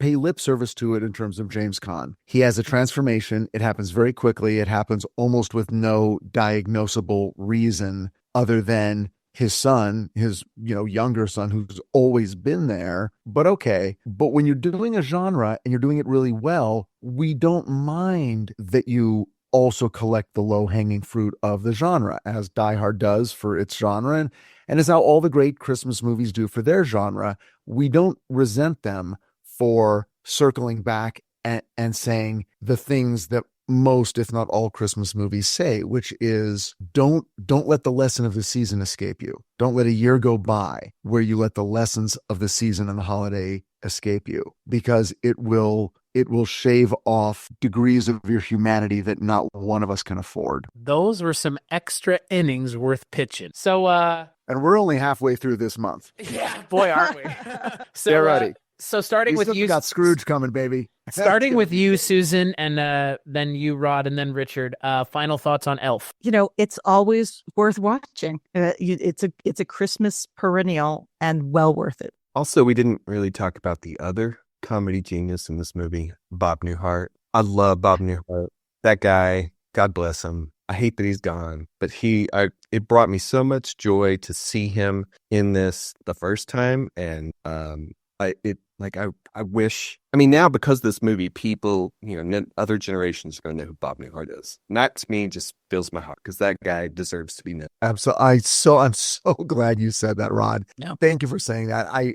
pay lip service to it in terms of James Caan. He has a transformation. It happens very quickly. It happens almost with no diagnosable reason other than his son, his younger son, who's always been there. But okay. But when you're doing a genre and you're doing it really well, we don't mind that you also collect the low-hanging fruit of the genre, as Die Hard does for its genre, and as how all the great Christmas movies do for their genre. We don't resent them for circling back and saying the things that most, if not all, Christmas movies say, which is don't let the lesson of the season escape you. Don't let a year go by where you let the lessons of the season and the holiday escape you, because it will shave off degrees of your humanity that not one of us can afford. Those were some extra innings worth pitching. So and we're only halfway through this month. Yeah, boy, aren't we? So get ready. So starting with you, got Scrooge coming, baby. Starting with you, Susan, and then you, Rod, and then Richard. Final thoughts on Elf? It's always worth watching. It's a Christmas perennial and well worth it. Also, we didn't really talk about the other comedy genius in this movie, Bob Newhart. I love Bob Newhart. That guy, God bless him. I hate that he's gone, but it brought me so much joy to see him in this the first time, and I wish. I mean, now because of this movie, people, other generations are going to know who Bob Newhart is. And that to me just fills my heart because that guy deserves to be known. Absolutely. I'm so glad you said that, Rod. No. Thank you for saying that. I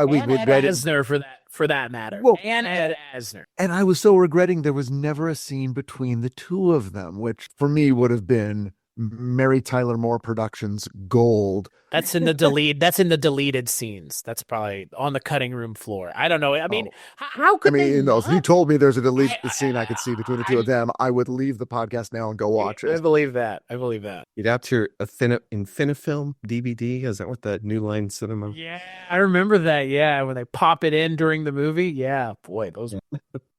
we And Ed regret it. Asner for that matter. Well, and Ed Asner. And I was so regretting there was never a scene between the two of them, which for me would have been Mary Tyler Moore Productions gold. That's in the deleted scenes. That's probably on the cutting room floor. I don't know. I mean, how could they if you not? told me there's a deleted scene I could see between the two of them, I would leave the podcast now and go watch I it. believe that. You'd have to Infinifilm DVD. Is that what the New Line Cinema? Yeah, I remember that. Yeah, when they pop it in during the movie. Yeah, boy, those.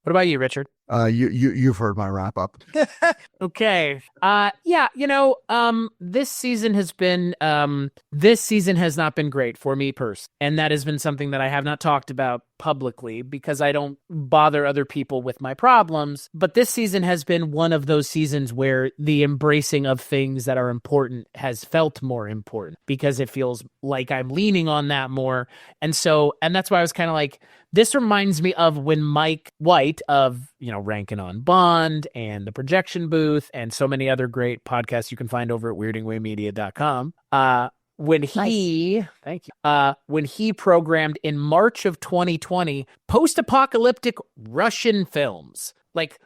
What about you, Richard? You've heard my wrap up. Okay. This season has not been great for me personally. And that has been something that I have not talked about publicly because I don't bother other people with my problems. But this season has been one of those seasons where the embracing of things that are important has felt more important because it feels like I'm leaning on that more. And that's why I was kind of like, this reminds me of when Mike White of, Rankin on Bond and The Projection Booth and so many other great podcasts you can find over at weirdingwaymedia.com. When he programmed in March of 2020 post-apocalyptic Russian films, like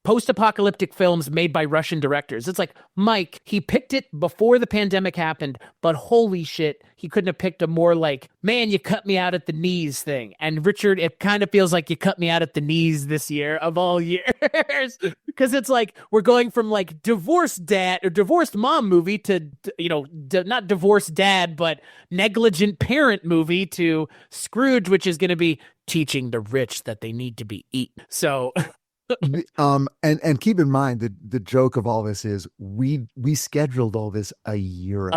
post-apocalyptic films made by Russian directors. It's like, Mike, he picked it before the pandemic happened, but holy shit, he couldn't have picked a more like, man, you cut me out at the knees thing. And Richard, it kind of feels like you cut me out at the knees this year of all years. Because it's like, we're going from like divorced dad or divorced mom movie to, not divorced dad, but negligent parent movie to Scrooge, which is going to be teaching the rich that they need to be eaten. So... and keep in mind that the joke of all this is we scheduled all this a year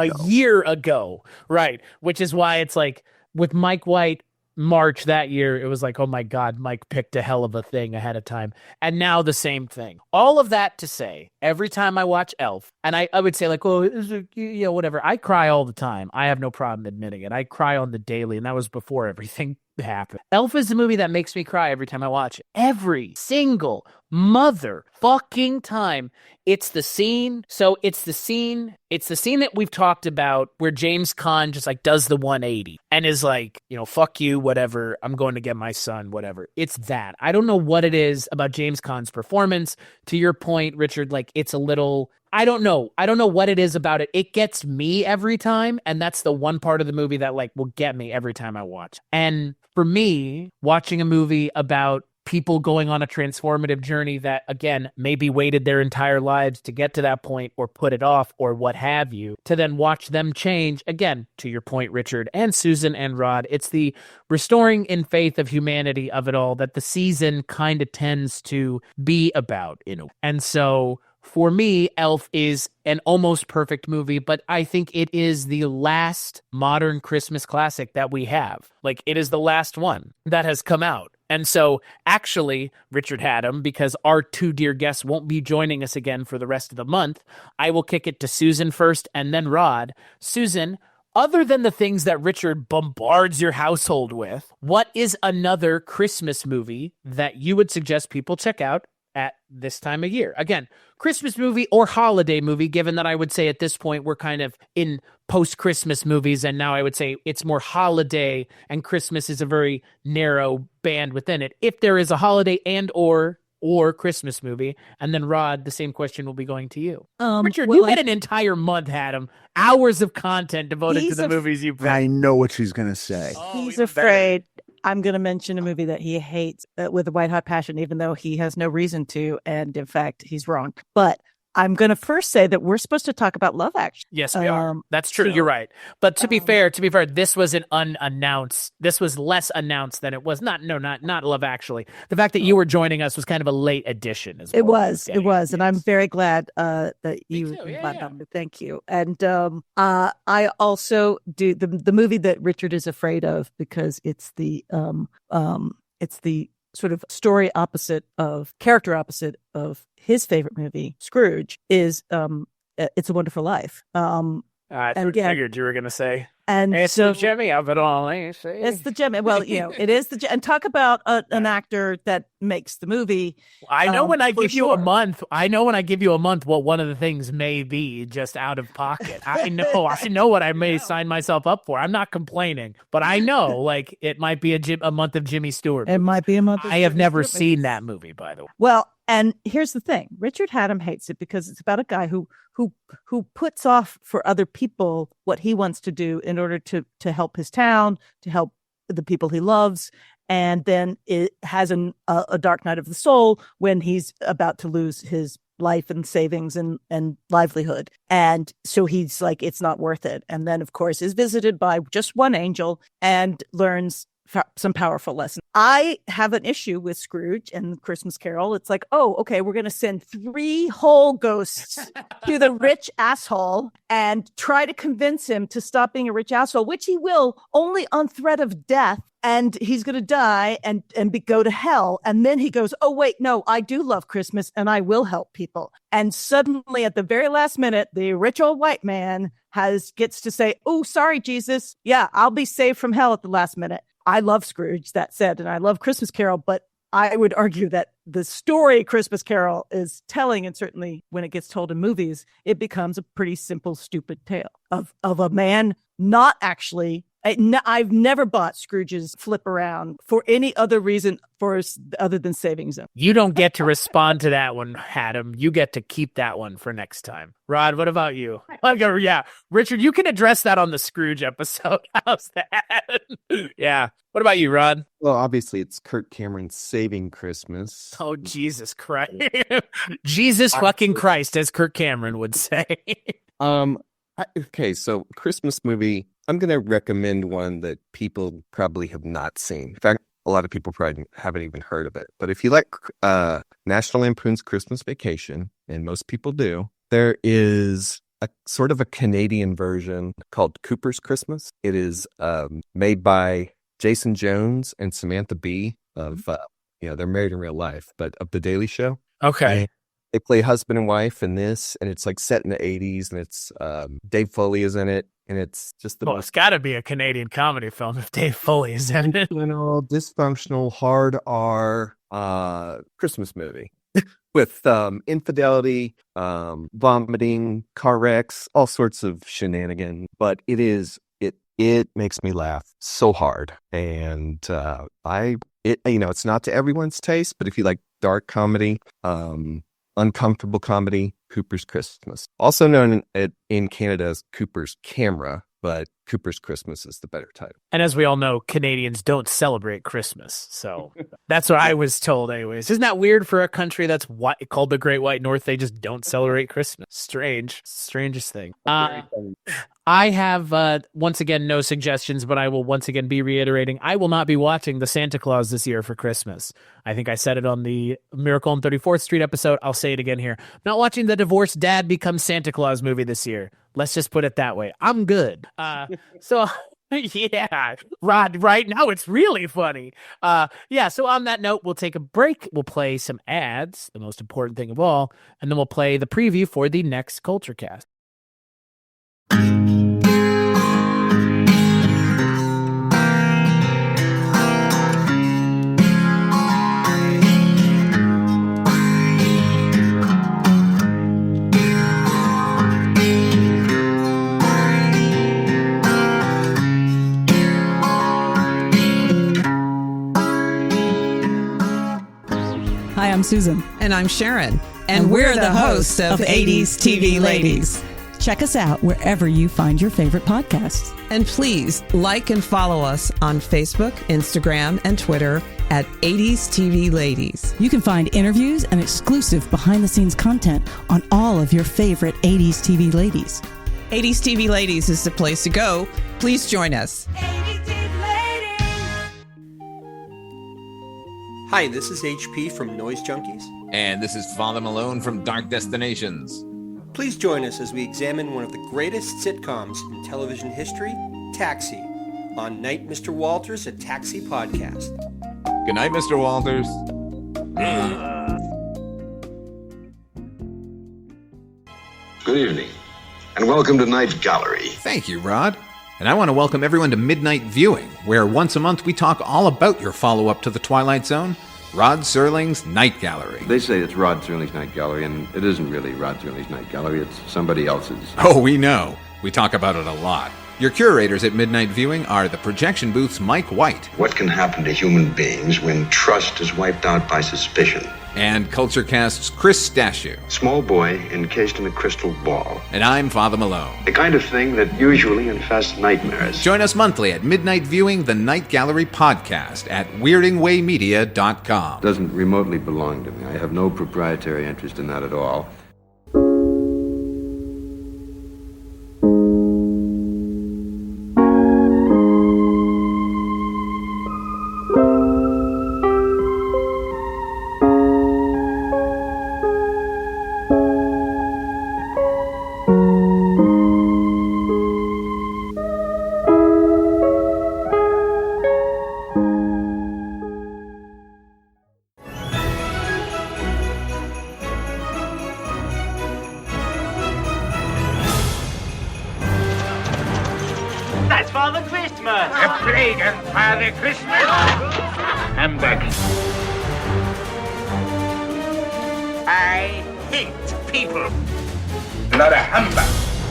ago. Right? Which is why it's like with Mike White March that year, it was like, oh my God, Mike picked a hell of a thing ahead of time. And now the same thing. All of that to say, every time I watch Elf, and I would say like, well, whatever. I cry all the time. I have no problem admitting it. I cry on the daily, and that was before everything happened. Elf is a movie that makes me cry every time I watch it. Every single motherfucking time. It's the scene. So it's the scene that we've talked about where James Caan just like does the 180 and is like, fuck you, whatever. I'm going to get my son, whatever. It's that. I don't know what it is about James Caan's performance. To your point, Richard, like it's a little... I don't know what it is about it. It gets me every time. And that's the one part of the movie that like will get me every time I watch. And for me, watching a movie about people going on a transformative journey that, again, maybe waited their entire lives to get to that point or put it off or what have you, to then watch them change, again, to your point, Richard and Susan and Rod, it's the restoring in faith of humanity of it all that the season kind of tends to be about, And so... for me, Elf is an almost perfect movie, but I think it is the last modern Christmas classic that we have. Like, it is the last one that has come out. And so, actually, Richard Haddam, because our two dear guests won't be joining us again for the rest of the month, I will kick it to Susan first and then Rod. Susan, other than the things that Richard bombards your household with, what is another Christmas movie that you would suggest people check out at this time of year? Again, Christmas movie or holiday movie, given that I would say at this point we're kind of in post-Christmas movies, and now I would say it's more holiday, and Christmas is a very narrow band within it. If there is a holiday and or Christmas movie, and then Rod, the same question will be going to you. Richard, you get an entire month, Adam, hours of content devoted to the movies you picked. I know what she's going to say. He's afraid I'm going to mention a movie that he hates with a white hot passion, even though he has no reason to. And in fact, he's wrong. But I'm going to first say that we're supposed to talk about Love Actually. Yes, we are. That's true. You're right. But to be fair, this was an unannounced. This was less announced than it was. Not Love Actually. The fact that you were joining us was kind of a late addition as well. It was. And I'm very glad that you invited me. Thank you. And I also do the movie that Richard is afraid of because it's the sort of character opposite of his favorite movie, Scrooge, is It's a Wonderful Life. I figured you were going to say. And It's so the Jimmy of it all, you see. it's the Jimmy. Well, it is and talk about an actor that makes the movie. I know when I for give you a sure. month. I know when I give you a month what one of the things may be just out of pocket. I know what I may sign myself up for. I'm not complaining, but I know like it might be a month of Jimmy Stewart. It might be a month. I have never seen that movie, by the way. Well, and here's the thing: Richard Hatem hates it because it's about a guy who puts off for other people what he wants to do in order to help his town, to help the people he loves, and then it has a dark night of the soul when he's about to lose his life and savings and livelihood, and so he's like, it's not worth it. And then, of course, is visited by just one angel and learns some powerful lessons. I have an issue with Scrooge and Christmas Carol. It's like, oh, okay, we're going to send 3 whole ghosts to the rich asshole and try to convince him to stop being a rich asshole, which he will only on threat of death. And he's going to die and go to hell. And then he goes, oh, wait, no, I do love Christmas and I will help people. And suddenly at the very last minute, the rich old white man gets to say, oh, sorry, Jesus. Yeah, I'll be saved from hell at the last minute. I love Scrooge, that said, and I love Christmas Carol, but I would argue that the story Christmas Carol is telling, and certainly when it gets told in movies, it becomes a pretty simple, stupid tale of a man not actually. I've never bought Scrooge's flip around for any other reason other than saving him. You don't get to respond to that one, Hatem. You get to keep that one for next time. Rod, what about you? Yeah, Richard, you can address that on the Scrooge episode. How's that? Yeah. What about you, Rod? Well, obviously, it's Kirk Cameron saving Christmas. Oh, Jesus Christ. Jesus fucking Christ, as Kirk Cameron would say. Okay, so Christmas movie, I'm going to recommend one that people probably have not seen. In fact, a lot of people probably haven't even heard of it. But if you like National Lampoon's Christmas Vacation, and most people do, there is a sort of a Canadian version called Cooper's Christmas. It is made by Jason Jones and Samantha Bee of, they're married in real life, but of The Daily Show. Okay. And they play husband and wife in this, and it's like set in the 80s, and it's Dave Foley is in it, and it's just the it's got to be a Canadian comedy film if Dave Foley is in it. Dysfunctional, hard R Christmas movie with infidelity, vomiting, car wrecks, all sorts of shenanigans. But it makes me laugh so hard, and it's not to everyone's taste, but if you like dark comedy, uncomfortable comedy, Cooper's Christmas. Also known in Canada as Cooper's Camera, but Cooper's Christmas is the better title. And as we all know, Canadians don't celebrate Christmas. So that's what I was told anyways. Isn't that weird for a country that's called the Great White North? They just don't celebrate Christmas. Strange. Strangest thing. I have, once again, no suggestions, but I will once again be reiterating, I will not be watching the Santa Claus this year for Christmas. I think I said it on the Miracle on 34th Street episode. I'll say it again here. I'm not watching the divorced dad becomes Santa Claus movie this year. Let's just put it that way. I'm good. Yeah, Rod, right now it's really funny. So on that note, we'll take a break. We'll play some ads, the most important thing of all, and then we'll play the preview for the next Kulturecast. Hi, I'm Susan. And I'm Sharon. And we're the hosts of 80s TV Ladies. Check us out wherever you find your favorite podcasts. And please like and follow us on Facebook, Instagram, and Twitter at 80s TV Ladies. You can find interviews and exclusive behind-the-scenes content on all of your favorite 80s TV ladies. 80s TV Ladies is the place to go. Please join us. Hi, this is HP from Noise Junkies. And this is Father Malone from Dark Destinations. Please join us as we examine one of the greatest sitcoms in television history, Taxi, on Night Mr. Walters, a Taxi podcast. Good night, Mr. Walters. Good evening, and welcome to Night Gallery. Thank you, Rod. And I want to welcome everyone to Midnight Viewing, where once a month we talk all about your follow-up to The Twilight Zone, Rod Serling's Night Gallery. They say it's Rod Serling's Night Gallery, and it isn't really Rod Serling's Night Gallery, it's somebody else's. Oh, we know. We talk about it a lot. Your curators at Midnight Viewing are the Projection Booth's Mike White. What can happen to human beings when trust is wiped out by suspicion? And Kulturecast's Chris Stachiw. Small boy encased in a crystal ball. And I'm Father Malone. The kind of thing that usually infests nightmares. Join us monthly at Midnight Viewing, the Night Gallery podcast at weirdingwaymedia.com. Doesn't remotely belong to me. I have no proprietary interest in that at all.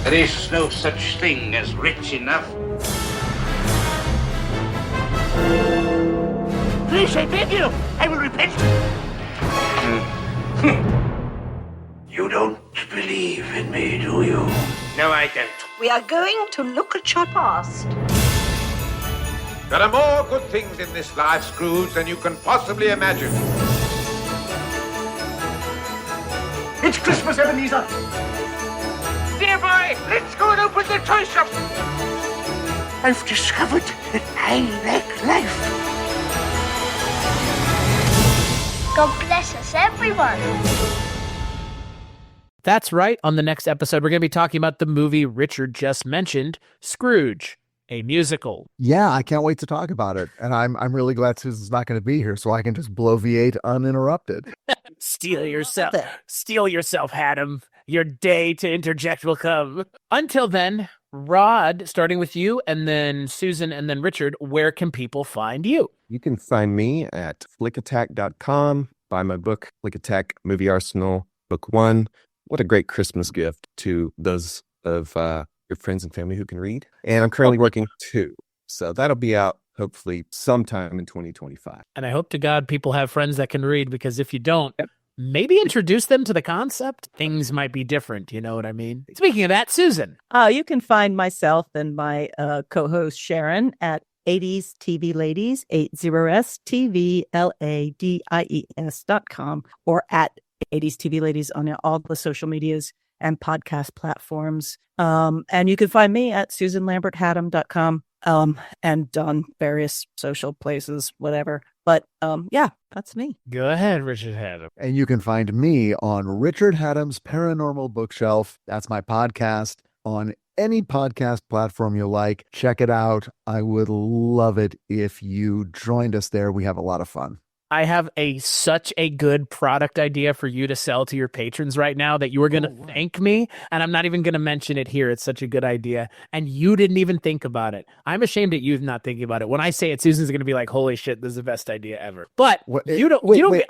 There is no such thing as rich enough. Please, I beg you, I will repent. You don't believe in me, do you? No, I don't. We are going to look at your past. There are more good things in this life, Scrooge, than you can possibly imagine. It's Christmas, Ebenezer! Dear boy, let's go and open the toy shop. I've discovered that I like life. God bless us, everyone. That's right. On the next episode, we're going to be talking about the movie Richard just mentioned, Scrooge, a musical. Yeah, I can't wait to talk about it. And I'm really glad Susan's not going to be here, so I can just bloviate uninterrupted. Steal yourself, Adam. Your day to interject will come. Until then, Rod, starting with you, and then Susan, and then Richard, where can people find you? You can find me at flickattack.com. Buy my book, Flick Attack Movie Arsenal, Book 1. What a great Christmas gift to those of your friends and family who can read. And I'm currently working 2. So that'll be out hopefully sometime in 2025. And I hope to God people have friends that can read, because if you don't, maybe introduce them to the concept. Things might be different. You know what I mean? Speaking of that, Susan. You can find myself and my co-host Sharon at 80s TV Ladies, 80stvladies.com, or at 80s TV Ladies on all the social medias and podcast platforms. And you can find me at susanlamberthaddam.com and on various social places, whatever. But yeah, that's me. Go ahead, Richard Haddam. And you can find me on Richard Haddam's Paranormal Bookshelf. That's my podcast on any podcast platform you like. Check it out. I would love it if you joined us there. We have a lot of fun. I have such a good product idea for you to sell to your patrons right now that you are going to thank me, and I'm not even going to mention it here. It's such a good idea, and you didn't even think about it. I'm ashamed at you not thinking about it. When I say it, Susan's going to be like, "Holy shit, this is the best idea ever." But you don't. Wait,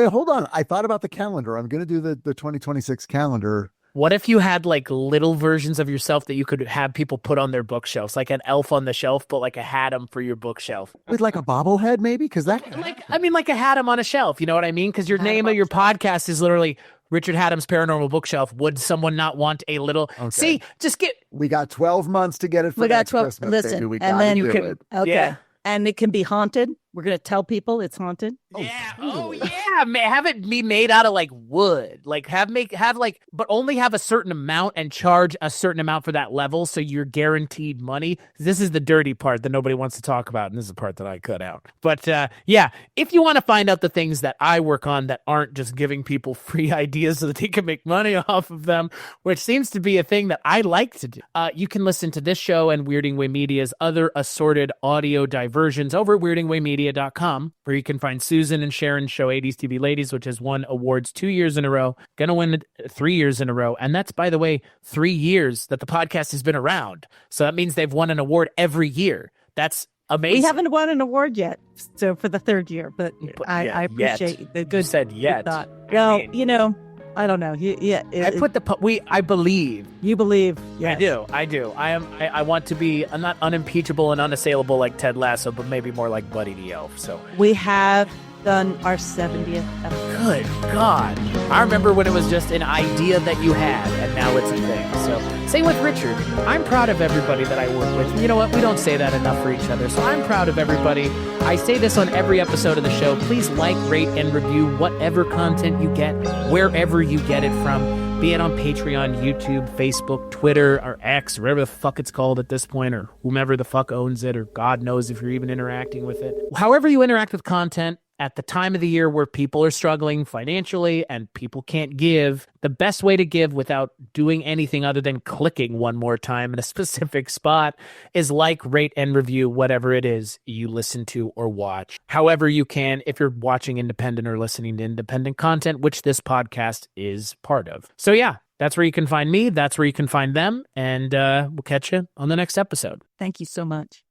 hold on. I thought about the calendar. I'm going to do the 2026 calendar. What if you had like little versions of yourself that you could have people put on their bookshelves, like an elf on the shelf, but like a Haddam for your bookshelf? With like a bobblehead, maybe? Because that, like a Haddam on a shelf. You know what I mean? Because your name of your podcast is literally Richard Haddam's Paranormal Bookshelf. Would someone not want a little? Okay. See, just get. We got 12 months to get it. We got 12. Christmas, listen, baby. We and then you can. it. Okay. Yeah. And it can be haunted. We're going to tell people it's haunted. Yeah. Oh, yeah. Have it be made out of like wood. Like but only have a certain amount and charge a certain amount for that level. So you're guaranteed money. This is the dirty part that nobody wants to talk about. And this is the part that I cut out. But yeah, if you want to find out the things that I work on that aren't just giving people free ideas so that they can make money off of them, which seems to be a thing that I like to do, you can listen to this show and Weirding Way Media's other assorted audio diversions over at Weirding Way Media 80smedia.com, where you can find Susan and Sharon's show 80s TV Ladies, which has won awards 2 years in a row, going to win 3 years in a row. And that's, by the way, 3 years that the podcast has been around. So that means they've won an award every year. That's amazing. We haven't won an award yet, so for the third year, but I appreciate the good. You said yet. Thought. Well, I don't know. I believe. You believe? Yes. I do. I want to be not unimpeachable and unassailable like Ted Lasso, but maybe more like Buddy the Elf. So we have done our 70th episode. Good God. I remember when it was just an idea that you had, and now it's a thing. So same with Richard. I'm proud of everybody that I work with. You know what? We don't say that enough for each other. So I'm proud of everybody. I say this on every episode of the show. Please like, rate, and review whatever content you get, wherever you get it from. Be it on Patreon, YouTube, Facebook, Twitter, or X, whatever the fuck it's called at this point, or whomever the fuck owns it, or God knows if you're even interacting with it. However you interact with content, at the time of the year where people are struggling financially and people can't give, the best way to give without doing anything other than clicking one more time in a specific spot is like, rate, and review whatever it is you listen to or watch. However you can, if you're watching independent or listening to independent content, which this podcast is part of. So yeah, that's where you can find me. That's where you can find them. And we'll catch you on the next episode. Thank you so much.